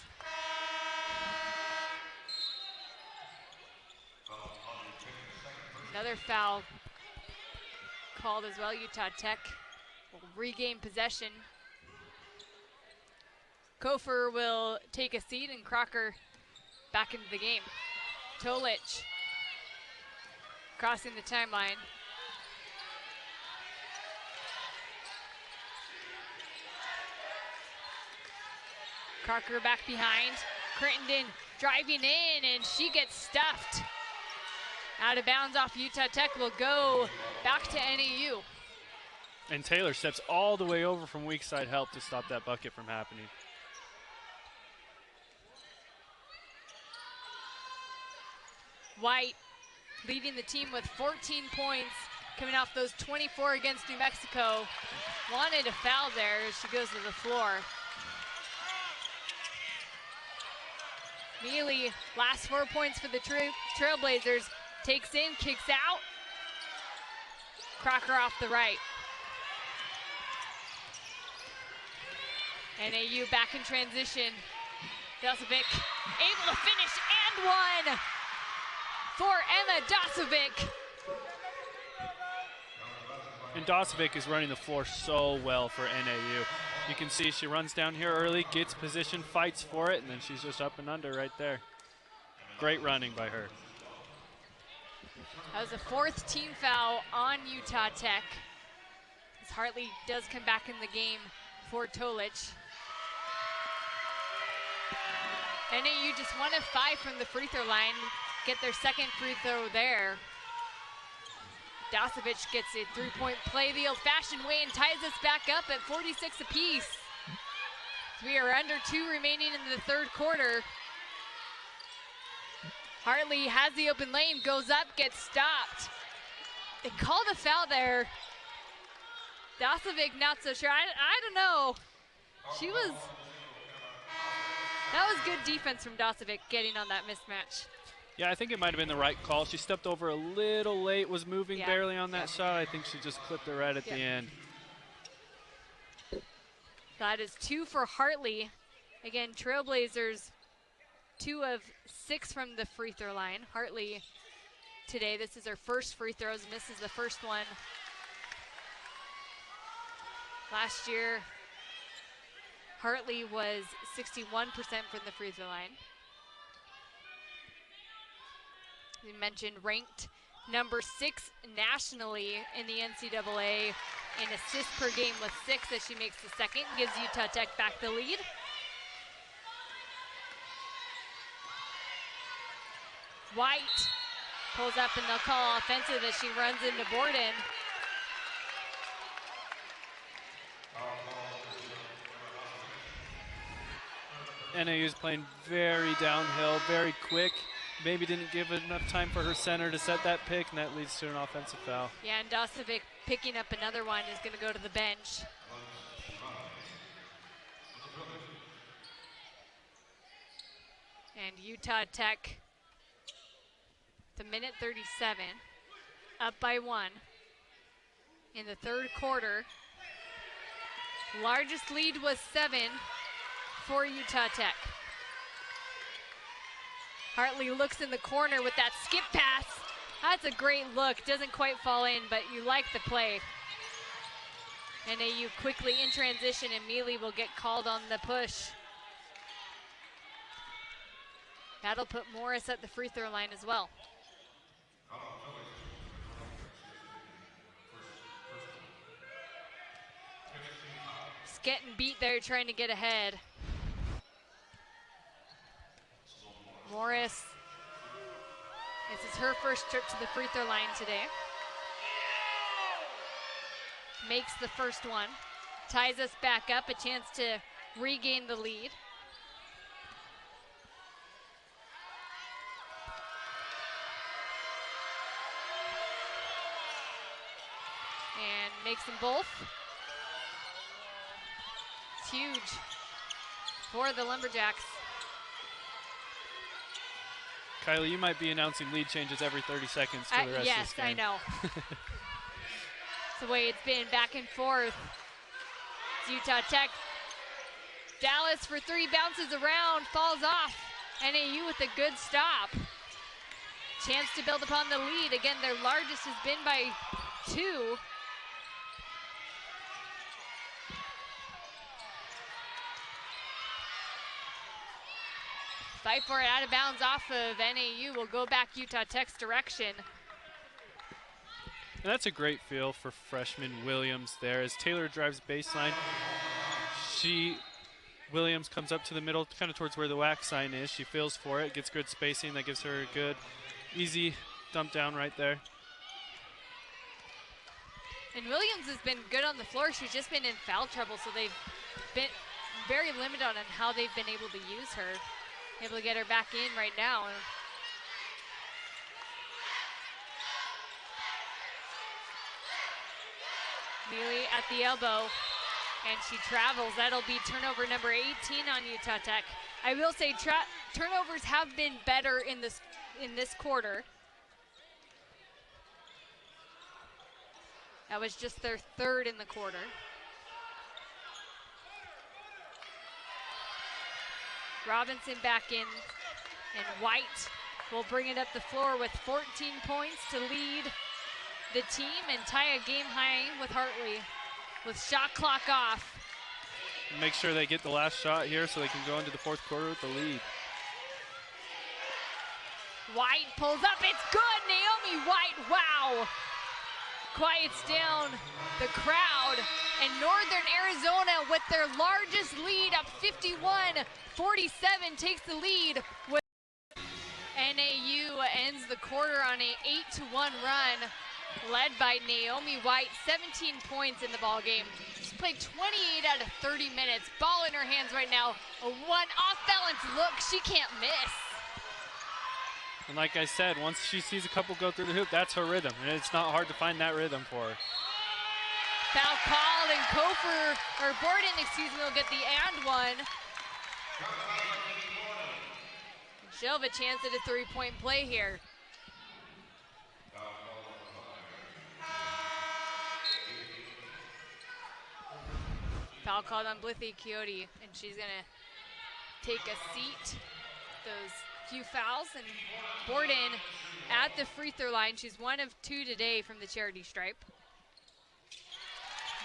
Another foul called as well. Utah Tech will regain possession. Kofer will take a seat and Crocker back into the game. Tolich crossing the timeline. Crocker back behind. Crittenden driving in and she gets stuffed. Out of bounds off Utah Tech will go back to NAU. And Taylor steps all the way over from weak side help to stop that bucket from happening. White leading the team with 14 points, coming off those 24 against New Mexico. Wanted a foul there as she goes to the floor. Neely, last 4 points for the Trailblazers. Takes in, kicks out. Crocker off the right. NAU back in transition. Dasovic able to finish and one for Emma Dasovic. And Dasovic is running the floor so well for NAU. You can see she runs down here early, gets position, fights for it, and then she's just up and under right there. Great running by her. That was the 4th team foul on Utah Tech. As Hartley does come back in the game for Tolich. NAU just 1 of 5 from the free throw line. Get their second free throw there. Dasovic gets a 3-point play the old-fashioned way and ties us back up at 46 apiece. We are under 2 remaining in the third quarter. Hartley has the open lane, goes up, gets stopped. They called a foul there. Dasovic not so sure. I don't know. That was good defense from Dasovic getting on that mismatch. Yeah, I think it might have been the right call. She stepped over a little late, was moving barely on that shot. I think she just clipped it right at the end. That is 2 for Hartley. Again, Trailblazers 2 of 6 from the free throw line. Hartley today, this is her first free throws, misses the first one. Last year, Hartley was 61% from the free throw line. We mentioned ranked number 6 nationally in the NCAA in assists per game with 6 as she makes the second, gives Utah Tech back the lead. White pulls up and they'll call offensive as she runs into Borden. NAU's playing very downhill, very quick. Maybe didn't give enough time for her center to set that pick, and that leads to an offensive foul. Yeah, and Dosovic picking up another one is going to go to the bench. And Utah Tech, the minute 37, up by 1 in the third quarter. Largest lead was 7 for Utah Tech. Hartley looks in the corner with that skip pass. That's a great look. Doesn't quite fall in, but you like the play. NAU quickly in transition, and Mealy will get called on the push. That'll put Morris at the free throw line as well. Just getting beat there, trying to get ahead. Morris, this is her first trip to the free throw line today. Makes the first one. Ties us back up, a chance to regain the lead. And makes them both. It's huge for the Lumberjacks. Kylie, you might be announcing lead changes every 30 seconds for the rest of this game. Yes, I know. It's the way it's been, back and forth. It's Utah Tech. Dallas for 3, bounces around, falls off. NAU with a good stop. Chance to build upon the lead. Again, their largest has been by 2. Fight for it, out of bounds off of NAU. Will go back Utah Tech's direction. And that's a great feel for freshman Williams there. As Taylor drives baseline, Williams comes up to the middle, kind of towards where the wax sign is. She feels for it, gets good spacing. That gives her a good, easy dump down right there. And Williams has been good on the floor. She's just been in foul trouble, so they've been very limited on how they've been able to use her. Able to get her back in right now. Mealy at the elbow, and she travels. That'll be turnover number 18 on Utah Tech. I will say turnovers have been better in this quarter. That was just their 3rd in the quarter. Robinson back in, and White will bring it up the floor with 14 points to lead the team and tie a game high with Hartley with shot clock off. Make sure they get the last shot here so they can go into the 4th quarter with the lead. White pulls up, it's good, Naomi White, wow. Quiets down the crowd, and Northern Arizona with their largest lead up 51-47 takes the lead. With NAU ends the quarter on a 8-1 run, led by Naomi White, 17 points in the ball game. She's played 28 out of 30 minutes. Ball in her hands right now. A one off-balance look, she can't miss. And like I said, once she sees a couple go through the hoop, that's her rhythm. And it's not hard to find that rhythm for her. Foul called, and Borden, will get the and one. She'll have a chance at a 3-point play here. Foul called on Blithy Coyote, and she's gonna take a seat. Those few fouls, and Borden at the free throw line. She's 1 of 2 today from the charity stripe.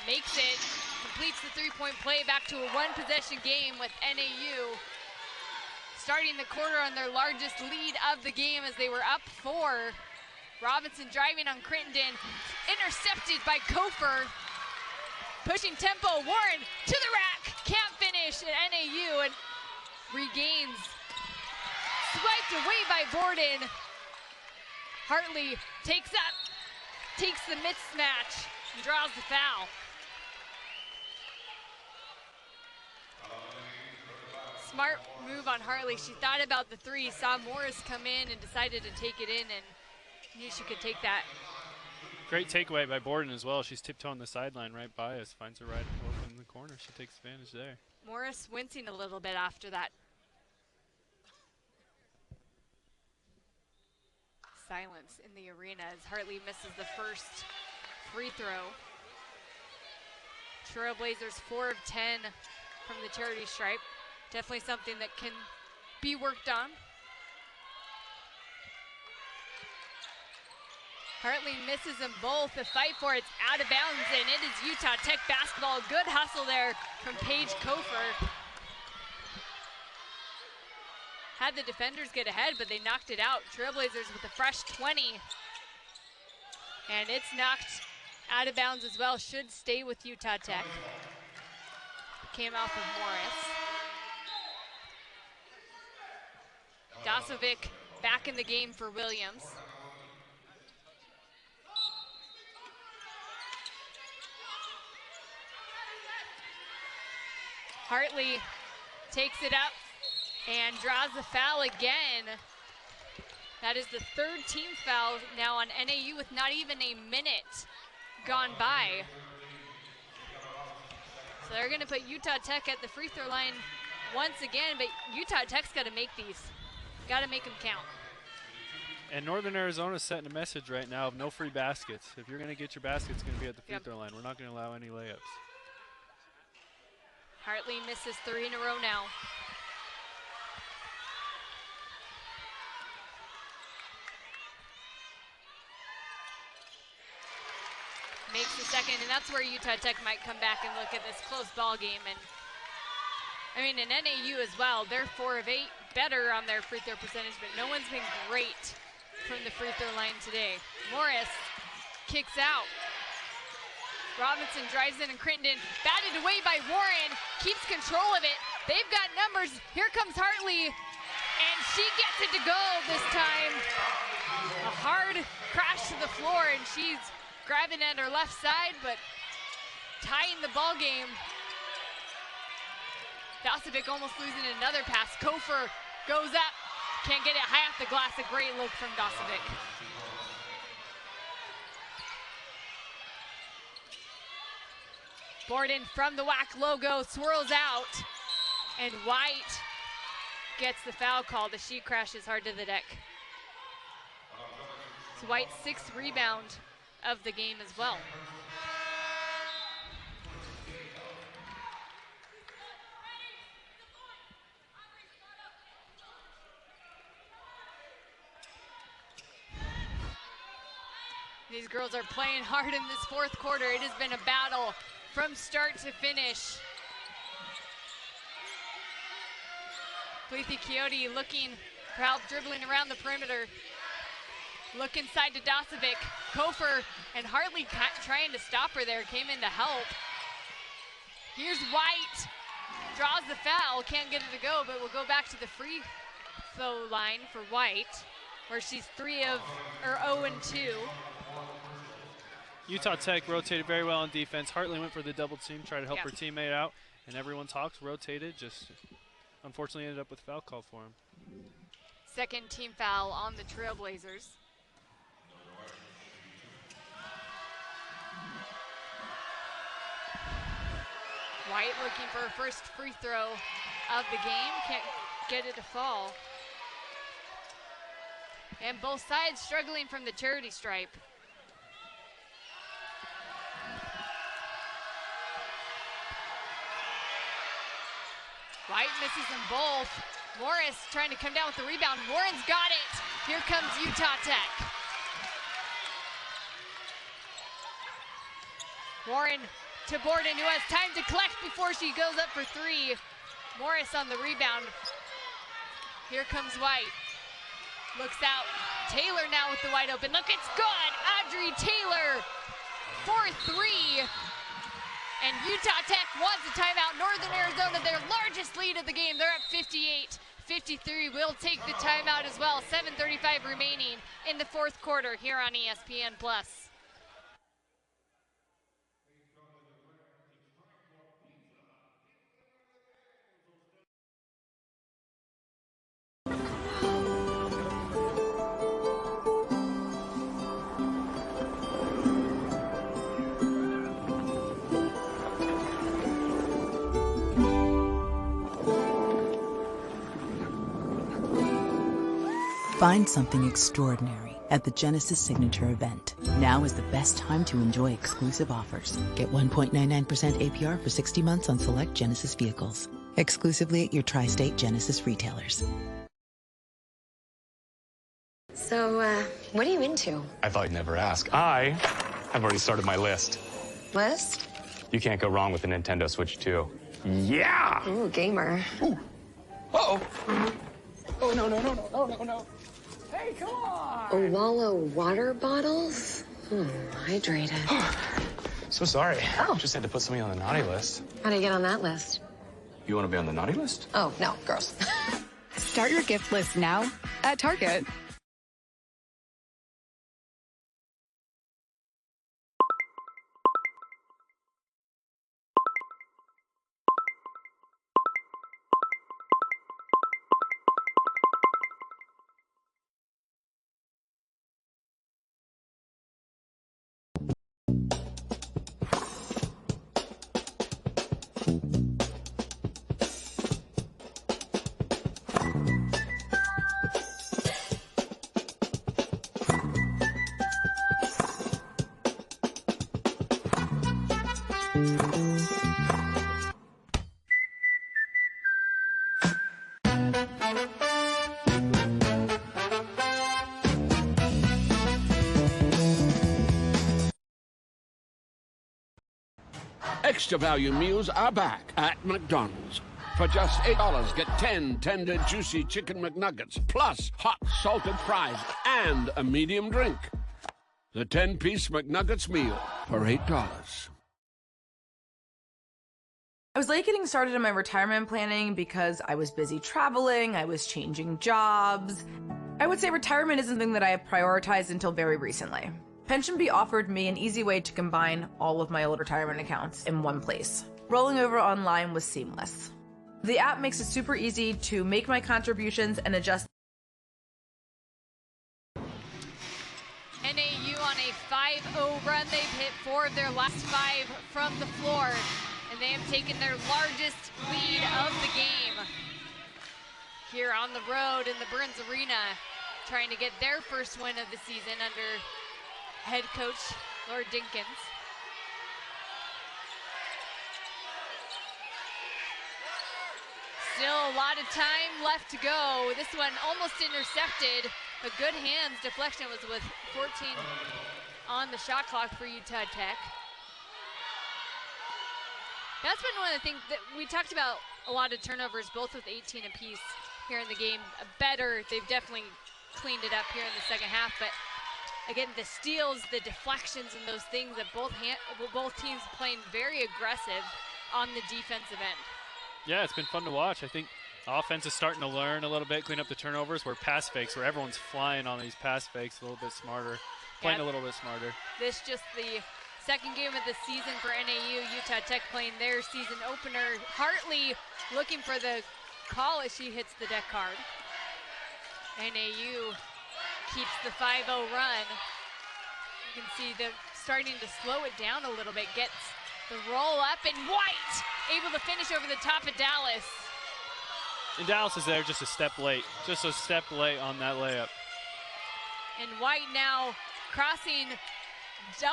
Makes it, completes the 3-point play, back to a 1-possession game with NAU. Starting the quarter on their largest lead of the game as they were up 4. Robinson driving on Crittenden, intercepted by Kofer. Pushing tempo, Warren to the rack, can't finish at NAU, and regains. Swiped away by Borden. Hartley takes the mismatch, and draws the foul. Smart move on Hartley. She thought about the three, saw Morris come in and decided to take it in and knew she could take that. Great takeaway by Borden as well. She's tiptoeing the sideline right by us, finds her right open in the corner. She takes advantage there. Morris wincing a little bit after that. Silence in the arena as Hartley misses the first free throw. Trailblazers 4 of 10 from the charity stripe. Definitely something that can be worked on. Hartley misses them both. The fight for it's out of bounds, and it is Utah Tech basketball. Good hustle there from Paige Kofer. Had the defenders get ahead, but they knocked it out. Trailblazers with a fresh 20. And it's knocked out of bounds as well. Should stay with Utah Tech. Came off of Morris. Dasovic back in the game for Williams. Hartley takes it up and draws the foul again. That is the third team foul now on NAU with not even a minute gone by. So they're gonna put Utah Tech at the free throw line once again, but Utah Tech's gotta make these. Gotta make them count. And Northern Arizona's setting a message right now of no free baskets. If you're gonna get your basket, it's gonna be at the free throw line. We're not gonna allow any layups. Hartley misses 3 in a row now. Makes the second, and that's where Utah Tech might come back and look at this close ball game. And I mean, in NAU as well, they're 4 of 8, better on their free throw percentage, but no one's been great from the free throw line today. Morris kicks out. Robinson drives in, and Crittenden batted away by Warren, keeps control of it. They've got numbers. Here comes Hartley, and she gets it to go this time. A hard crash to the floor, and she's grabbing at her left side, but tying the ball game. Dasovic almost losing another pass. Kofer goes up, can't get it high off the glass. A great look from Dasovic. Borden from the WAC logo swirls out, and White gets the foul called as she crashes hard to the deck. It's White's 6th rebound of the game as well. These girls are playing hard in this 4th quarter. It has been a battle from start to finish. Lethe Coyote looking for help, dribbling around the perimeter. Look inside to Dasovic. Kofer and Hartley trying to stop her there, came in to help. Here's White, draws the foul, can't get it to go, but we'll go back to the free throw line for White, where she's 0 and 2. Utah Tech rotated very well on defense. Hartley went for the double team, tried to help her teammate out, and everyone talks, rotated, just unfortunately ended up with a foul call for him. 2nd team foul on the Trailblazers. White looking for her first free throw of the game, can't get it to fall. And both sides struggling from the charity stripe. White misses them both. Morris trying to come down with the rebound. Warren's got it. Here comes Utah Tech. Warren to Borden, who has time to collect before she goes up for 3. Morris on the rebound. Here comes White. Looks out. Taylor now with the wide open. Look, it's good. Audrey Taylor for 3. And Utah Tech wants a timeout. Northern Arizona, their largest lead of the game. They're at 58-53. Will take the timeout as well. 7:35 remaining in the 4th quarter here on ESPN+. Find something extraordinary at the Genesis Signature event. Now is the best time to enjoy exclusive offers. Get 1.99% APR for 60 months on select Genesis vehicles. Exclusively at your tri-state Genesis retailers. So, what are you into? I thought you'd never ask. I have already started my list. List? You can't go wrong with the Nintendo Switch 2. Yeah! Ooh, gamer. Ooh. Uh-oh. Oh, no. Hey, come on! Owala water bottles? Hydrated. So sorry. Just had to put something on the naughty list. How do you get on that list? You want to be on the naughty list? Oh, no, girls. Start your gift list now at Target. Extra value meals are back at McDonald's. For just $8, get 10 tender, juicy chicken McNuggets, plus hot salted fries and a medium drink. The 10-piece McNuggets meal for $8. I was late getting started in my retirement planning because I was busy traveling, I was changing jobs. I would say retirement isn't something that I have prioritized until very recently. PensionBee offered me an easy way to combine all of my old retirement accounts in one place. Rolling over online was seamless. The app makes it super easy to make my contributions and adjust. NAU on a 5-0 run. They've hit 4 of their last 5 from the floor, and they have taken their largest lead of the game. Here on the road in the Burns Arena, trying to get their first win of the season under head coach Lord Dinkins. Still a lot of time left to go. This one almost intercepted. A good hands deflection was with 14 on the shot clock for Utah Tech. That's been one of the things that we talked about, a lot of turnovers, both with 18 apiece here in the game. Better, they've definitely cleaned it up here in the second half, but again, the steals, the deflections, and those things that both teams playing very aggressive on the defensive end. Yeah, it's been fun to watch. I think offense is starting to learn a little bit, clean up the turnovers, where pass fakes, where everyone's flying on these pass fakes a little bit smarter, playing a little bit smarter. This just the second game of the season for NAU. Utah Tech playing their season opener. Hartley looking for the call as she hits the deck card. NAU keeps the 5-0 run. You can see them starting to slow it down a little bit. Gets the roll up, and White able to finish over the top of Dallas. And Dallas is there just a step late. Just a step late on that layup. And White now crossing 20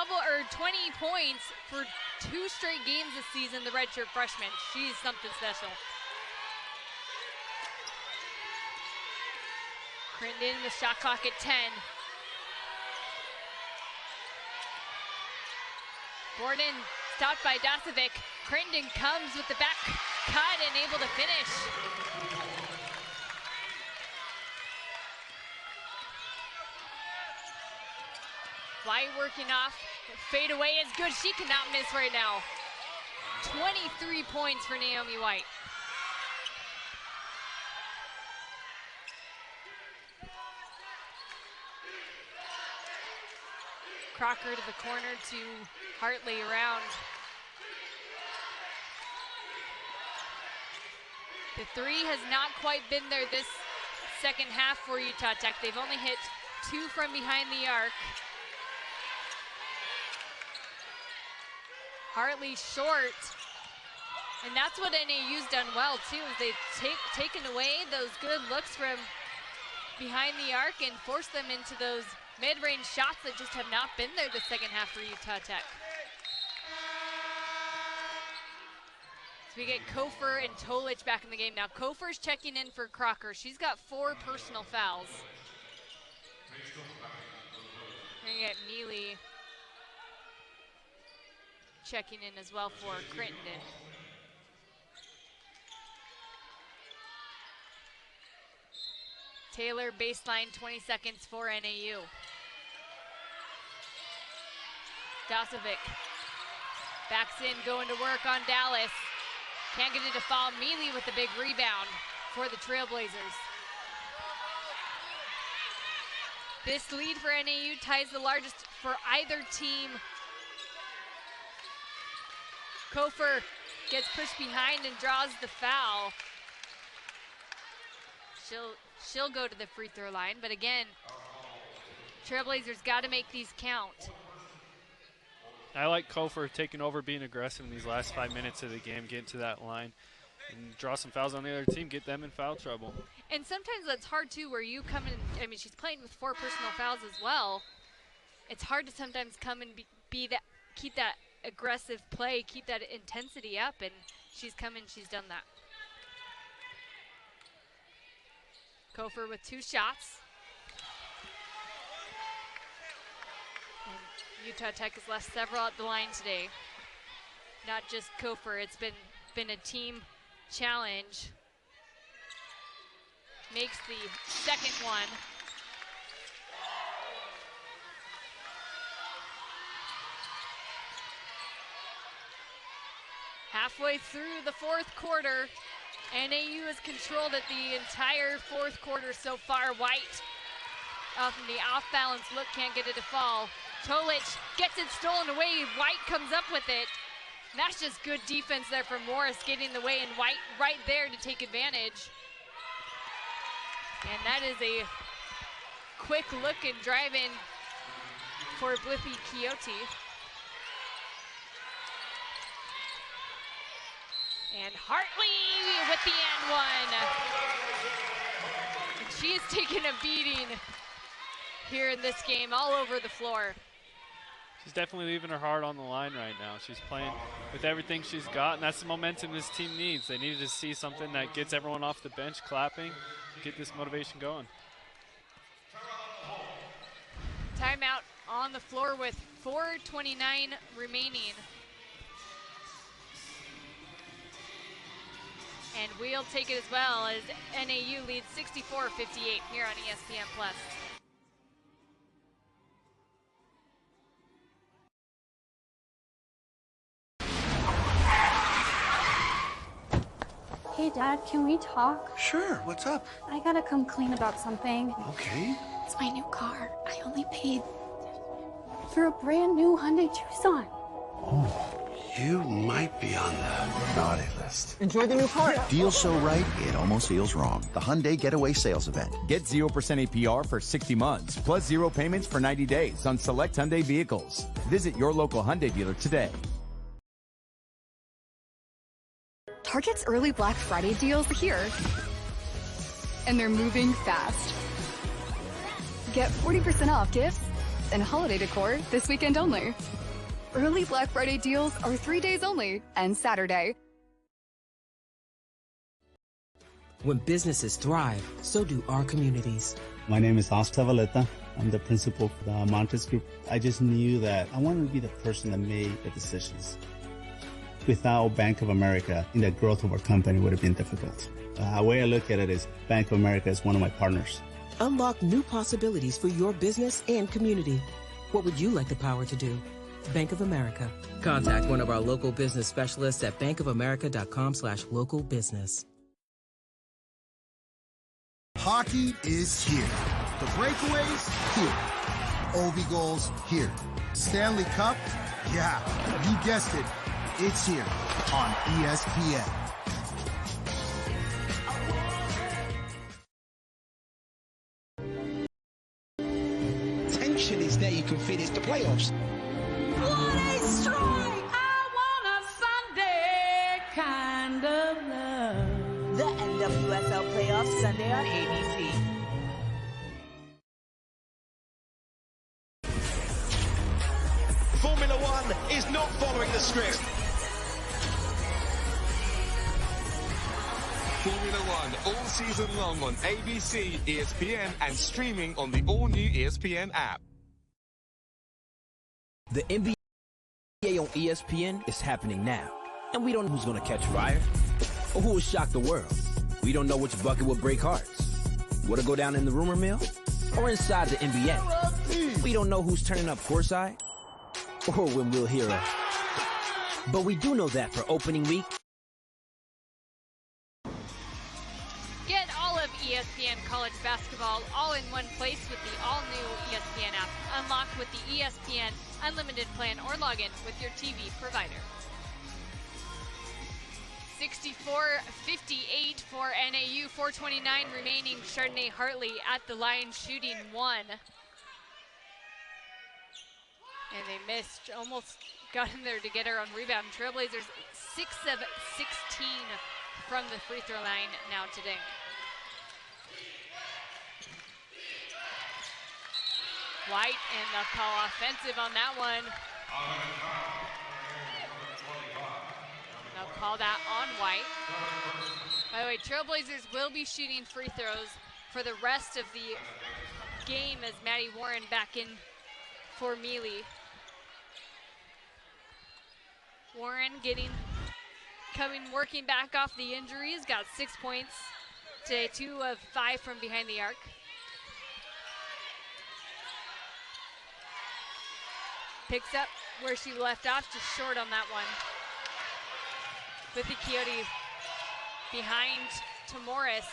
points for 2 straight games this season, the redshirt freshman. She's something special. Crittenden, the shot clock at 10. Borden stopped by Dasovic. Crittenden comes with the back cut and able to finish. White working off. Fade away is good. She cannot miss right now. 23 points for Naomi White. Crocker to the corner to Hartley around. The 3 has not quite been there this second half for Utah Tech. They've only hit 2 from behind the arc. Hartley short. And that's what NAU's done well too, is they've taken away those good looks from behind the arc and force them into those mid-range shots that just have not been there the second half for Utah Tech. So we get Kofer and Tolich back in the game now. Kofer's checking in for Crocker. She's got 4 personal fouls. We're gonna get Neely checking in as well for Crittenden. Taylor baseline, 20 seconds for NAU. Dasovic backs in, going to work on Dallas. Can't get it to fall. Mealy with the big rebound for the Trailblazers. This lead for NAU ties the largest for either team. Kofer gets pushed behind and draws the foul. She'll go to the free throw line, but again, Trailblazers got to make these count. I like Kofer taking over, being aggressive in these last 5 minutes of the game, getting to that line and draw some fouls on the other team, get them in foul trouble. And sometimes that's hard too, where you come in, I mean, she's playing with 4 personal fouls as well. It's hard to sometimes come and keep that aggressive play, keep that intensity up, and she's come in, she's done that. Kofer with 2 shots. And Utah Tech has left several at the line today. Not just Kofer, it's been a team challenge. Makes the second one. Halfway through the 4th quarter, NAU has controlled it the entire 4th quarter so far. White off the off-balance look, can't get it to fall. Tolich gets it stolen away. White comes up with it. And that's just good defense there from Morris, getting the way, and White right there to take advantage. And that is a quick look and drive in for Blippi Quixote. And Hartley with the and one. And she is taking a beating here in this game, all over the floor. She's definitely leaving her heart on the line right now. She's playing with everything she's got, and that's the momentum this team needs. They needed to see something that gets everyone off the bench clapping, get this motivation going. Timeout on the floor with 4:29 remaining. And we'll take it as well as NAU leads 64-58 here on ESPN+. Hey, Dad, can we talk? Sure, what's up? I gotta come clean about something. Okay. It's my new car. I only paid for a brand new Hyundai Tucson. Oh, you might be on the naughty list. Enjoy the new car. Deal so right, it almost feels wrong. The Hyundai Getaway Sales Event. Get 0% APR for 60 months, plus 0 payments for 90 days on select Hyundai vehicles. Visit your local Hyundai dealer today. Target's early Black Friday deals are here, and they're moving fast. Get 40% off gifts and holiday decor this weekend only. Early Black Friday deals are 3 days only and Saturday. When businesses thrive, so do our communities. My name is Oscar Valeta. I'm the principal for the Montes Group. I just knew that I wanted to be the person that made the decisions. Without Bank of America, the growth of our company would have been difficult. The way I look at it is Bank of America is one of my partners. Unlock new possibilities for your business and community. What would you like the power to do? Bank of America. Contact one of our local business specialists at bankofamerica.com/local business. Hockey is here. The breakaways, here. OB goals, here. Stanley Cup, yeah, you guessed it. It's here on ESPN. Tension is there, you can feel it's the playoffs. What a strike! I want a Sunday kind of love. The NWSL Playoffs Sunday on ABC. script. Formula One all season long on ABC, ESPN, and streaming on the all-new ESPN app. The NBA on ESPN is happening now, and we don't know who's going to catch fire or who will shock the world. We don't know which bucket will break hearts. What'll go down in the rumor mill or inside the NBA. We don't know who's turning up courtside or when we'll hear a. But we do know that for opening week. Get all of ESPN college basketball all in one place with the all-new ESPN app. Unlock with the ESPN Unlimited plan or log in with your TV provider. 64-58 for NAU, 4:29 remaining. Chardonnay Hartley at the line shooting one. And they missed, almost got in there to get her on rebound. Trailblazers 6 of 16 from the free throw line now today. White and the call offensive on that one. They'll call that on White. By the way, Trailblazers will be shooting free throws for the rest of the game as Maddie Warren back in for Mealy. Warren working back off the injuries, got 6 points today, 2 of 5 from behind the arc. Picks up where she left off, just short on that one. With the Coyotes behind to Morris.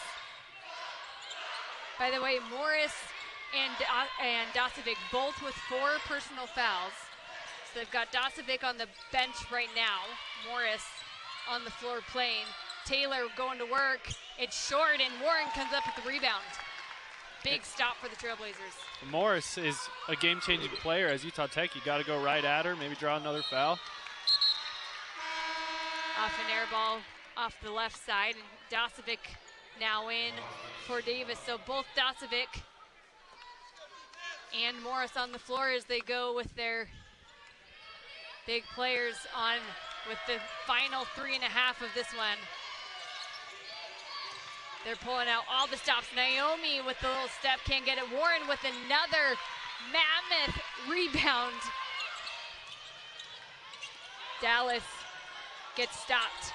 By the way, Morris and Dosovic both with 4 personal fouls. So they've got Dosovic on the bench right now. Morris on the floor playing. Taylor going to work. It's short and Warren comes up with the rebound. Big stop for the Trailblazers. Morris is a game-changing player. As Utah Tech, you got to go right at her, maybe draw another foul. Off an air ball off the left side, and Dosovic now in for Davis. So both Dosovic and Morris on the floor as they go with their big players on with the final 3.5 of this one. They're pulling out all the stops. Naomi with the little step, can't get it. Warren with another mammoth rebound. Dallas gets stopped.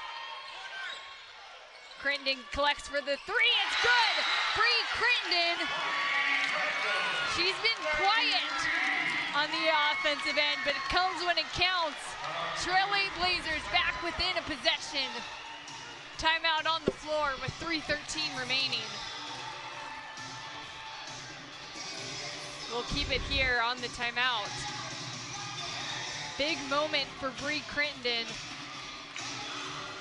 Crittenden collects for the 3, it's good! Bree Crittenden, she's been quiet on the offensive end, but it comes when it counts. Trailblazers back within a possession. Timeout on the floor with 3:13 remaining. We'll keep it here on the timeout. Big moment for Bree Crittenden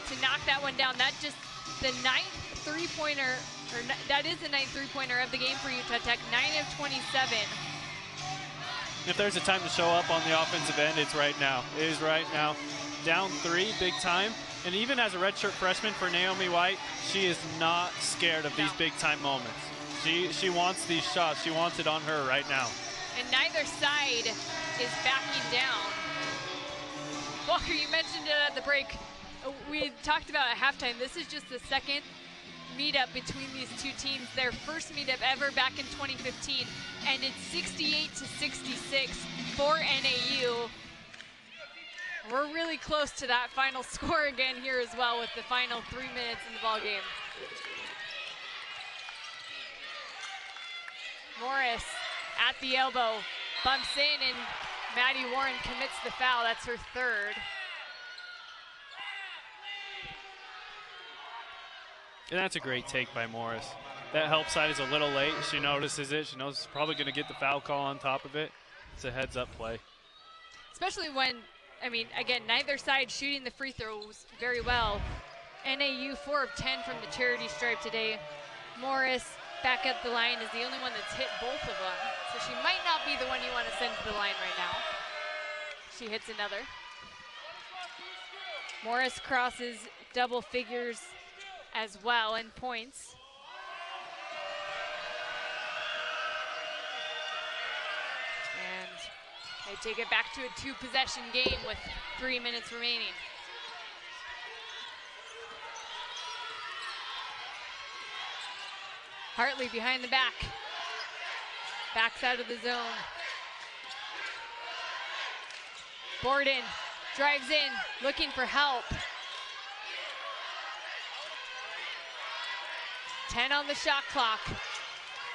to knock that one down. That's just the 9th three-pointer, or that is the 9th three-pointer of the game for Utah Tech, 9 of 27. If there's a time to show up on the offensive end, it's right now. It is right now. Down 3, big time. And even as a redshirt freshman for Naomi White, she is not scared of these big-time moments. She wants these shots. She wants it on her right now. And neither side is backing down. Walker, you mentioned it at the break. We talked about at halftime. This is just the second meetup between these two teams. Their first meetup ever back in 2015. And it's 68-66 for NAU. We're really close to that final score again here as well with the final 3 minutes in the ballgame. Morris at the elbow, bumps in, and Maddie Warren commits the foul. That's her 3rd. And that's a great take by Morris. That help side is a little late. She notices it. She knows it's probably going to get the foul call on top of it. It's a heads-up play. Especially when, I mean, again, neither side shooting the free throws very well. NAU 4 of 10 from the charity stripe today. Morris back at the line is the only one that's hit both of them. So she might not be the one you want to send to the line right now. She hits another. Morris crosses double figures as well in points. And they They take it back to a 2-possession game with 3 minutes remaining. Hartley behind the back. Backside of the zone. Borden drives in, looking for help. 10 on the shot clock.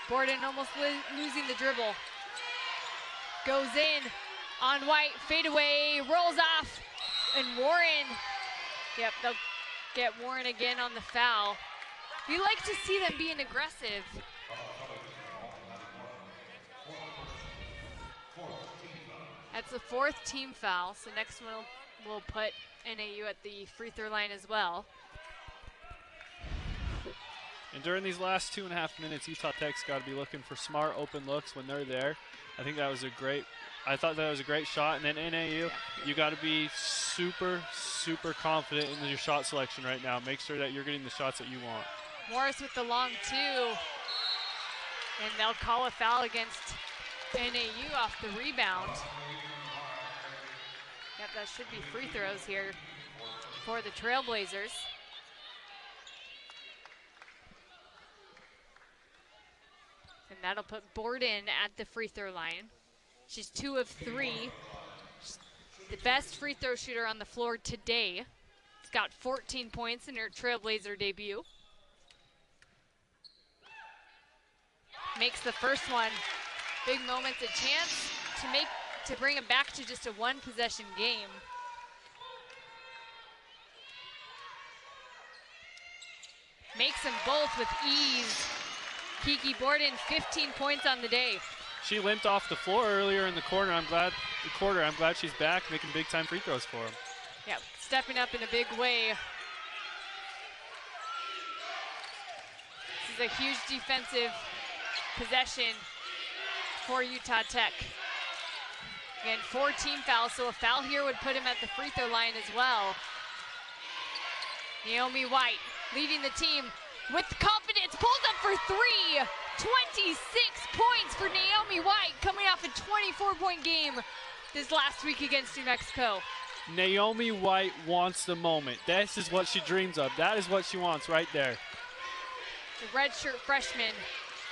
Borden almost losing the dribble. Goes in on White, fadeaway, rolls off, and Warren. Yep, they'll get Warren again on the foul. We like to see them being aggressive. That's the 4th team foul, so next one will put NAU at the free throw line as well. And during these last 2.5 minutes, Utah Tech's got to be looking for smart open looks when they're there. I thought that was a great shot. And then NAU, you got to be super, super confident in your shot selection right now. Make sure that you're getting the shots that you want. Morris with the long 2. And they'll call a foul against NAU off the rebound. Yep, that should be free throws here for the Trailblazers. And that'll put Borden at the free throw line. She's 2 of 3. She's the best free throw shooter on the floor today. She's got 14 points in her Trailblazer debut. Makes the first one. Big moments, a chance to bring it back to just a 1-possession game. Makes them both with ease. Kiki Borden, 15 points on the day. She limped off the floor earlier in the quarter. I'm glad she's back, making big-time free throws for him. Yeah, stepping up in a big way. This is a huge defensive possession for Utah Tech. Again, 4 team fouls, so a foul here would put him at the free throw line as well. Naomi White leading the team with confidence, pulls up for 3. 26 points for Naomi White, coming off a 24-point game this last week against New Mexico. Naomi White wants the moment. This is what she dreams of. That is what she wants right there. The redshirt freshman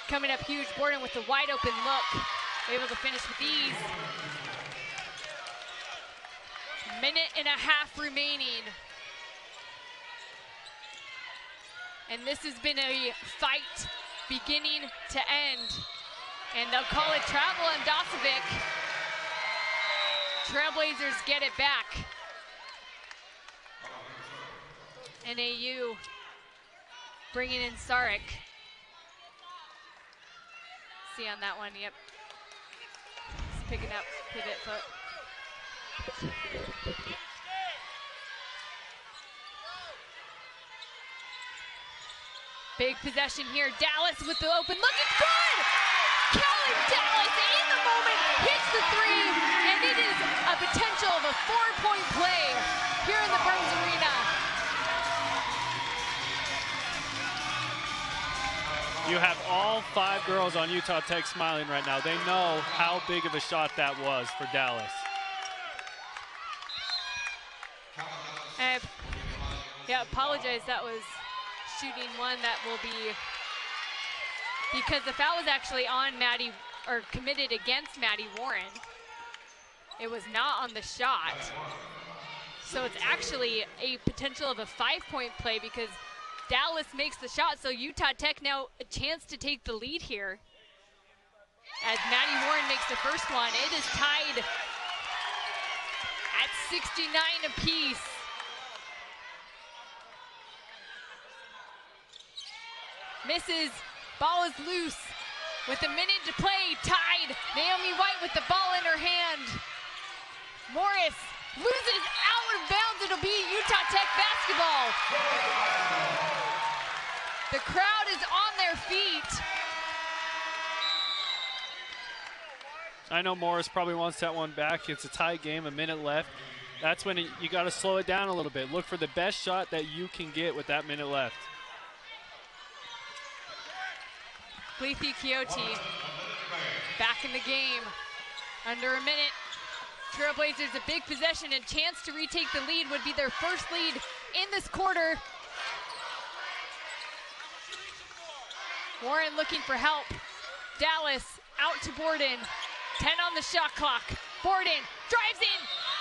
coming up huge. Borden with the wide open look, able to finish with ease. 1.5 minutes remaining. And this has been a fight beginning to end. And they'll call it travel on Dosovic. Trailblazers get it back. NAU bringing in Sarek. See on that one, yep. He's picking up pivot foot. Big possession here. Dallas with the open look. It's good! Kelly Dallas in the moment hits the 3, and it is a potential of a 4-point play here in the Burns Arena. You have all 5 girls on Utah Tech smiling right now. They know how big of a shot that was for Dallas. Yeah, apologize. That was shooting one that will be, because the foul was actually on Maddie, or committed against Maddie Warren. It was not on the shot. So it's actually a potential of a 5-point play because Dallas makes the shot, so Utah Tech now a chance to take the lead here. As Maddie Warren makes the first one, it is tied at 69 apiece. Misses, ball is loose. With a minute to play, tied. Naomi White with the ball in her hand. Morris loses out of bounds. It'll be Utah Tech basketball. The crowd is on their feet. I know Morris probably wants that one back. It's a tie game, a minute left. That's when you got to slow it down a little bit. Look for the best shot that you can get with that minute left. Lethe Coyote back in the game. Under a minute. Trailblazers a big possession, a chance to retake the lead, would be their first lead in this quarter. Warren looking for help. Dallas out to Borden. 10 on the shot clock. Borden drives in,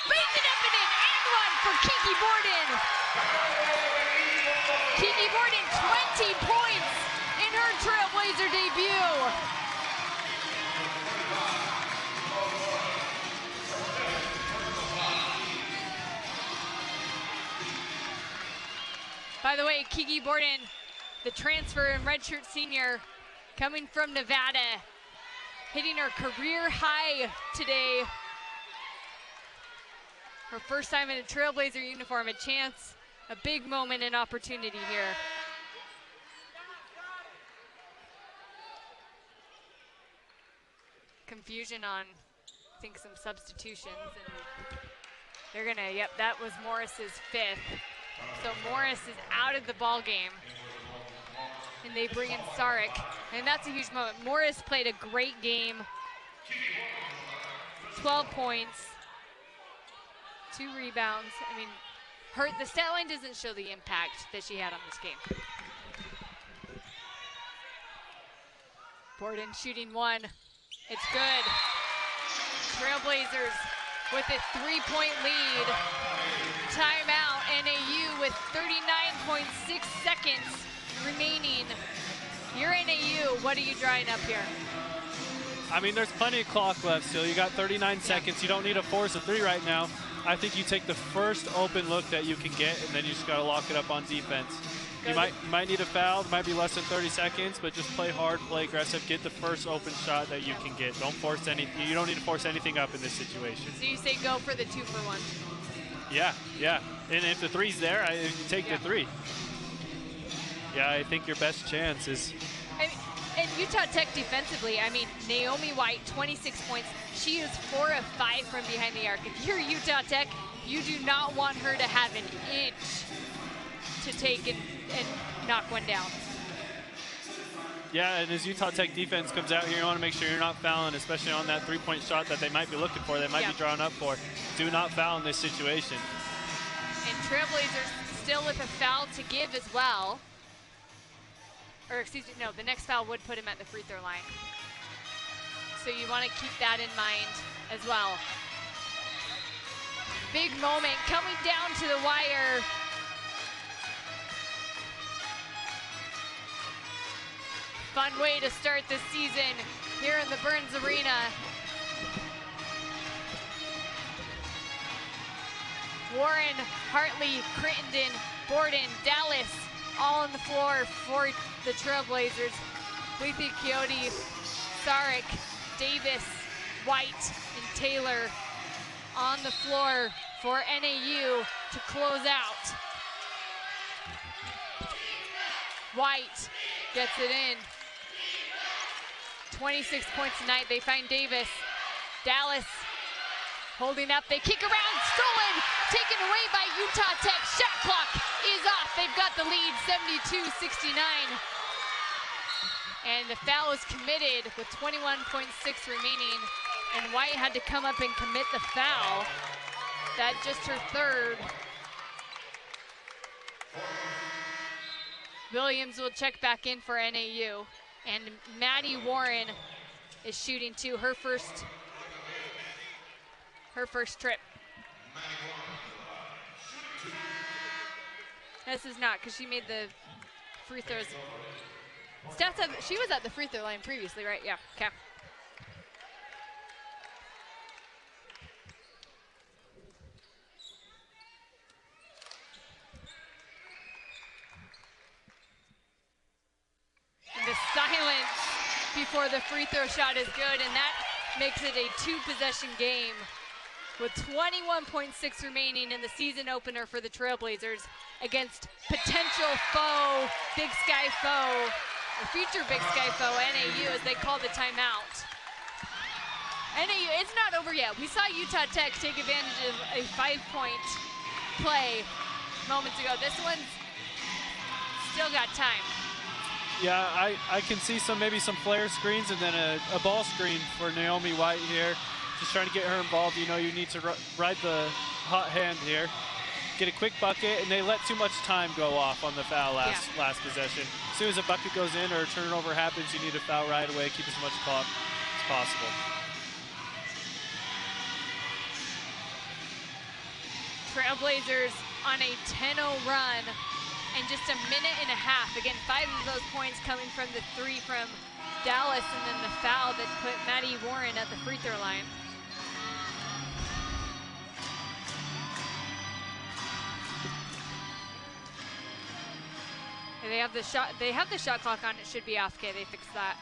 bangs it up and in, and one for Kiki Borden. Kiki Borden, 20 points in her Trailblazer debut. By the way, Kiki Borden, the transfer and redshirt senior, coming from Nevada, hitting her career high today. Her first time in a Trailblazer uniform, a chance, a big moment and opportunity here. Confusion on, I think, some substitutions. And they're gonna, yep, that was Morris's 5th. So Morris is out of the ball game. And they bring in Sarek, and that's a huge moment. Morris played a great game. 12 points, 2 rebounds. I mean, the stat line doesn't show the impact that she had on this game. Borden shooting 1. It's good. Trailblazers with a 3-point lead. Timeout, NAU with 39.6 seconds remaining. You're NAU, what are you drawing up here? I mean, there's plenty of clock left still. You got 39 seconds. You don't need to force a 3 right now. I think you take the first open look that you can get, and then you just got to lock it up on defense. You might need a foul. It might be less than 30 seconds, but just play hard, play aggressive, get the first open shot that you can get. Don't force anything. You don't need to force anything up in this situation. So you say go for the 2-for-1. Yeah. And if the 3's there, you take the 3. Yeah, I think your best chance is. And Utah Tech defensively, I mean, Naomi White, 26 points. She is 4 of 5 from behind the arc. If you're Utah Tech, you do not want her to have an inch to take and knock one down. Yeah, and as Utah Tech defense comes out here, you want to make sure you're not fouling, especially on that 3-point shot that they might be looking for, they might be drawing up for. Do not foul in this situation. And Trailblazers still with a foul to give as well. Or excuse me, no, the next foul would put him at the free throw line. So you want to keep that in mind as well. Big moment coming down to the wire. Fun way to start the season here in the Burns Arena. Warren, Hartley, Crittenden, Borden, Dallas, all on the floor for the Trailblazers. Lethe Coyote, Sarek, Davis, White, and Taylor on the floor for NAU to close out. White gets it in. 26 points tonight. They find Davis. Dallas holding up. They kick around. Stolen. Taken away by Utah Tech. Shot clock is off. They've got the lead, 72-69. And the foul is committed with 21.6 remaining. And White had to come up and commit the foul. That just her 3rd. Williams will check back in for NAU. And Maddie Warren is shooting 2, her first trip. This is not, because she made the free throws. Stats of, she was at the free throw line previously, right? Yeah, okay. The silence before the free throw shot is good, and that makes it a 2-possession game with 21.6 remaining in the season opener for the Trailblazers against potential foe, Big Sky foe, or future Big Sky foe, NAU, as they call the timeout. NAU, it's not over yet. We saw Utah Tech take advantage of a 5-point play moments ago. This one's still got time. Yeah, I can see maybe some flare screens and then a ball screen for Naomi White here. just trying to get her involved. You know, you need to ride the hot hand here. Get a quick bucket, and they let too much time go off on the foul last possession. As soon as a bucket goes in or a turnover happens, you need a foul right away, keep as much clock as possible. Trailblazers on a 10-0 run and just a minute and a half. Again, 5 of those points coming from the 3 from Dallas, and then the foul that put Maddie Warren at the free throw line. They have the shot clock on. It should be off. Okay, they fixed that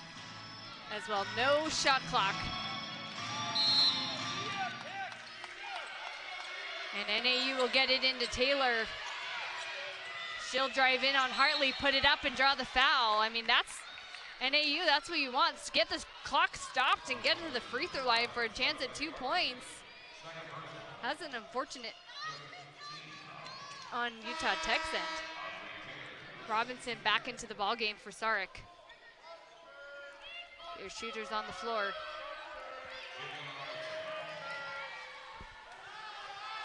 as well. No shot clock. And NAU will get it into Taylor. She'll drive in on Hartley, put it up and draw the foul. I mean, that's NAU, that's what you want. Get this clock stopped and get to the free throw line for a chance at 2 points. That's an unfortunate on Utah Tech's end. Robinson back into the ball game for Sarek. Their shooters on the floor.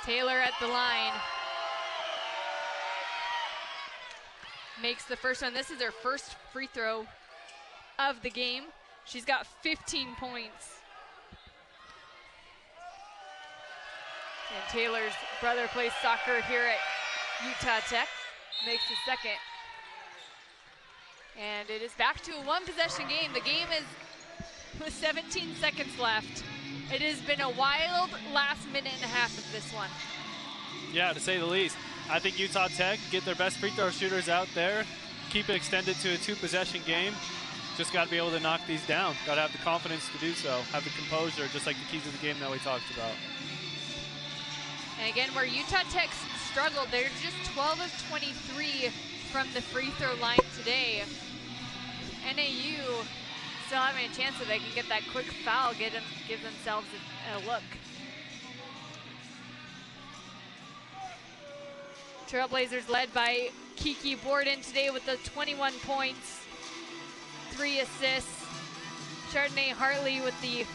Taylor at the line. Makes the first one. This is her first free throw of the game. She's got 15 points. And Taylor's brother plays soccer here at Utah Tech. Makes the second. And it is back to a 1-possession game. The game is with 17 seconds left. It has been a wild last minute and a half of this one. Yeah, to say the least. I think Utah Tech get their best free throw shooters out there, keep it extended to a 2-possession game. Just got to be able to knock these down. Got to have the confidence to do so, have the composure, just like the keys of the game that we talked about. And again, where Utah Tech struggled, they're just 12 of 23 from the free throw line today. NAU still having a chance that they can get that quick foul, give themselves a look. Trailblazers led by Kiki Borden today with the 21 points, 3 assists. Chardonnay Hartley with the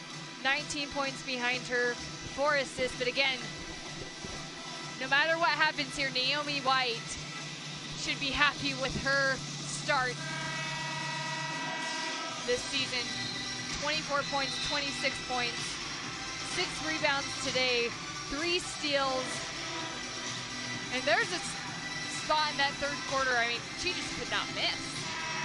19 points behind her, 4 assists. But again, no matter what happens here, Naomi White should be happy with her start this season. 24 points, 26 points, 6 rebounds today, 3 steals. And there's a spot in that third quarter, I mean, she just could not miss.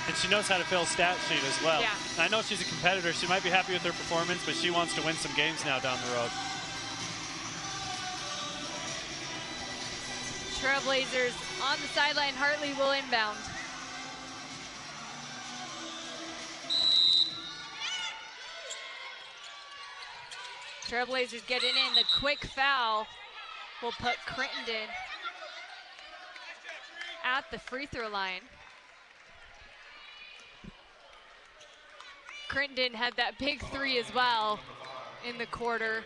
And she knows how to fill stat sheet as well. Yeah. I know she's a competitor. She might be happy with her performance, but she wants to win some games now down the road. Trailblazers on the sideline. Hartley will inbound. Trailblazers getting in. The quick foul will put Crittenden at the free throw line. Crittenden had that big 3 as well in the quarter.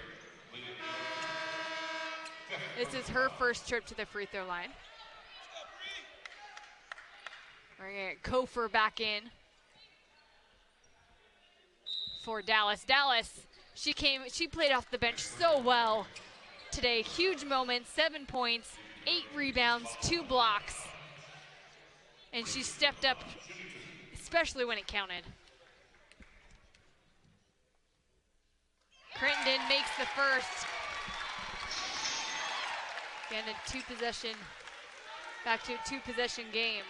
This is her first trip to the free throw line. We're gonna get Kofer back in for Dallas. Dallas, she played off the bench so well today. Huge moments, 7 points, 8 rebounds, 2 blocks. And she stepped up, especially when it counted. Crittenden makes the first. Again, a 2-possession, back to a 2-possession game.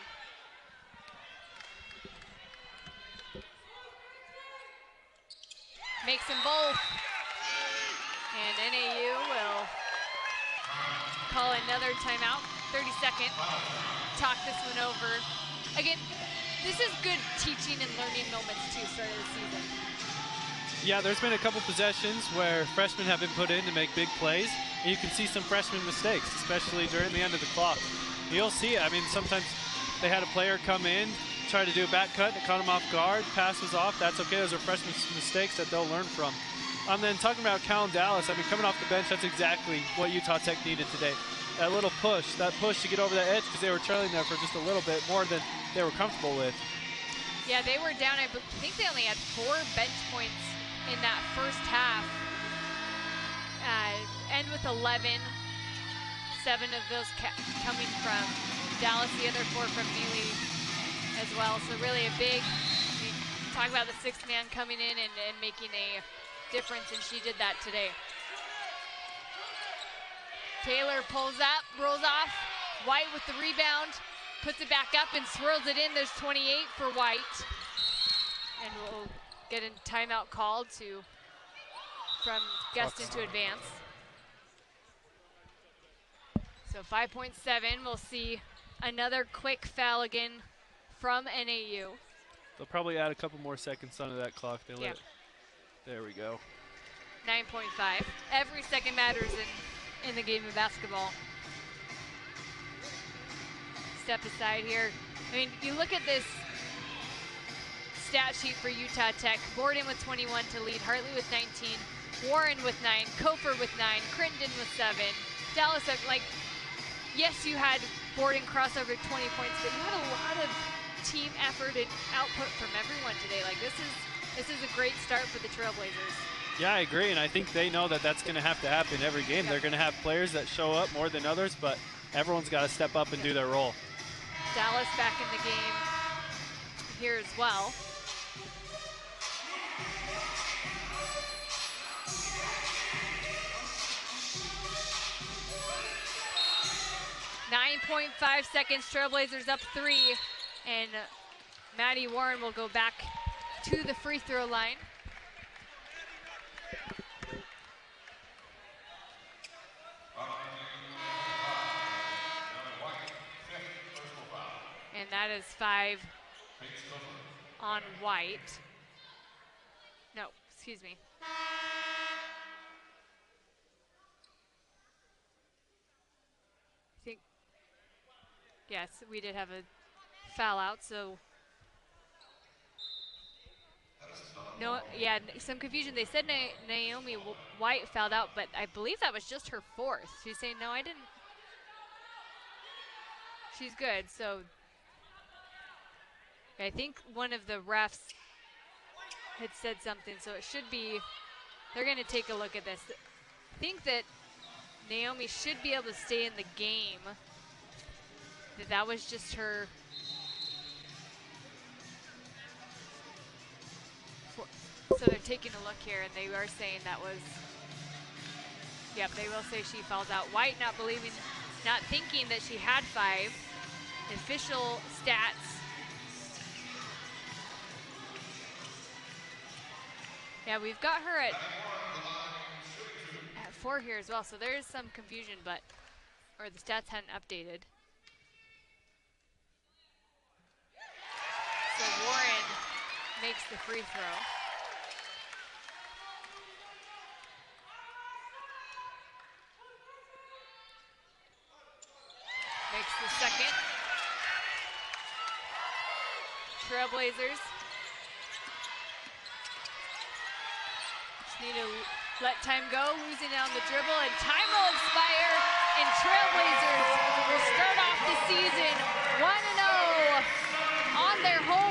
Makes them both. And NAU will call another timeout. 30-second. Talk this one over. Again, this is good teaching and learning moments too, start of the season. Yeah, there's been a couple possessions where freshmen have been put in to make big plays, and you can see some freshman mistakes, especially during the end of the clock. You'll see it. I mean, sometimes they had a player come in, try to do a back cut, it caught him off guard, pass was off. That's okay. Those are freshman mistakes that they'll learn from. Then talking about Cal and Dallas, I mean, coming off the bench, that's exactly what Utah Tech needed today. That little push, to get over that edge, because they were trailing there for just a little bit more than they were comfortable with. Yeah, they were down, I think they only had 4 bench points in that first half. end with 11. 7 of those coming from Dallas, the other 4 from Neely as well. So really a big, talk about the 6th man coming in and making a difference, and she did that today. Taylor pulls up, rolls off. White with the rebound, puts it back up and swirls it in. There's 28 for White. And we'll get a timeout called from Guston to advance. So 5.7, we'll see another quick foul again from NAU. They'll probably add a couple more seconds onto that clock. They let it. There we go. 9.5. Every second matters in the game of basketball. Step aside here. I mean, you look at this stat sheet for Utah Tech. Borden with 21 to lead, Hartley with 19, Warren with 9, Kofer with 9, Crittenden with 7. Dallas, like, yes, you had Borden cross over 20 points, but you had a lot of team effort and output from everyone today. Like, this is a great start for the Trailblazers. Yeah, I agree, and I think they know that that's going to have to happen every game. Yep. They're going to have players that show up more than others, but everyone's got to step up and do their role. Dallas back in the game here as well. .5 seconds, Trailblazers up 3, and Maddie Warren will go back to the free throw line. And that is 5 on White. No, excuse me. I think, yes, we did have a foul out, so. No, yeah, some confusion. They said Naomi White fouled out, but I believe that was just her 4th. She's saying, no, I didn't. She's good, so. I think one of the refs had said something, so it should be, they're going to take a look at this. I think that Naomi should be able to stay in the game. That was just her. So they're taking a look here, and they are saying that was, yep, they will say she falls out. White not thinking that she had 5. Official stats. Yeah, we've got her at 4 here as well, so there is some confusion, or the stats hadn't updated. So Warren makes the free throw. Makes the second. Trailblazers just need to let time go, losing it on the dribble, and time will expire, and Trailblazers will start off the season 1-0 on their home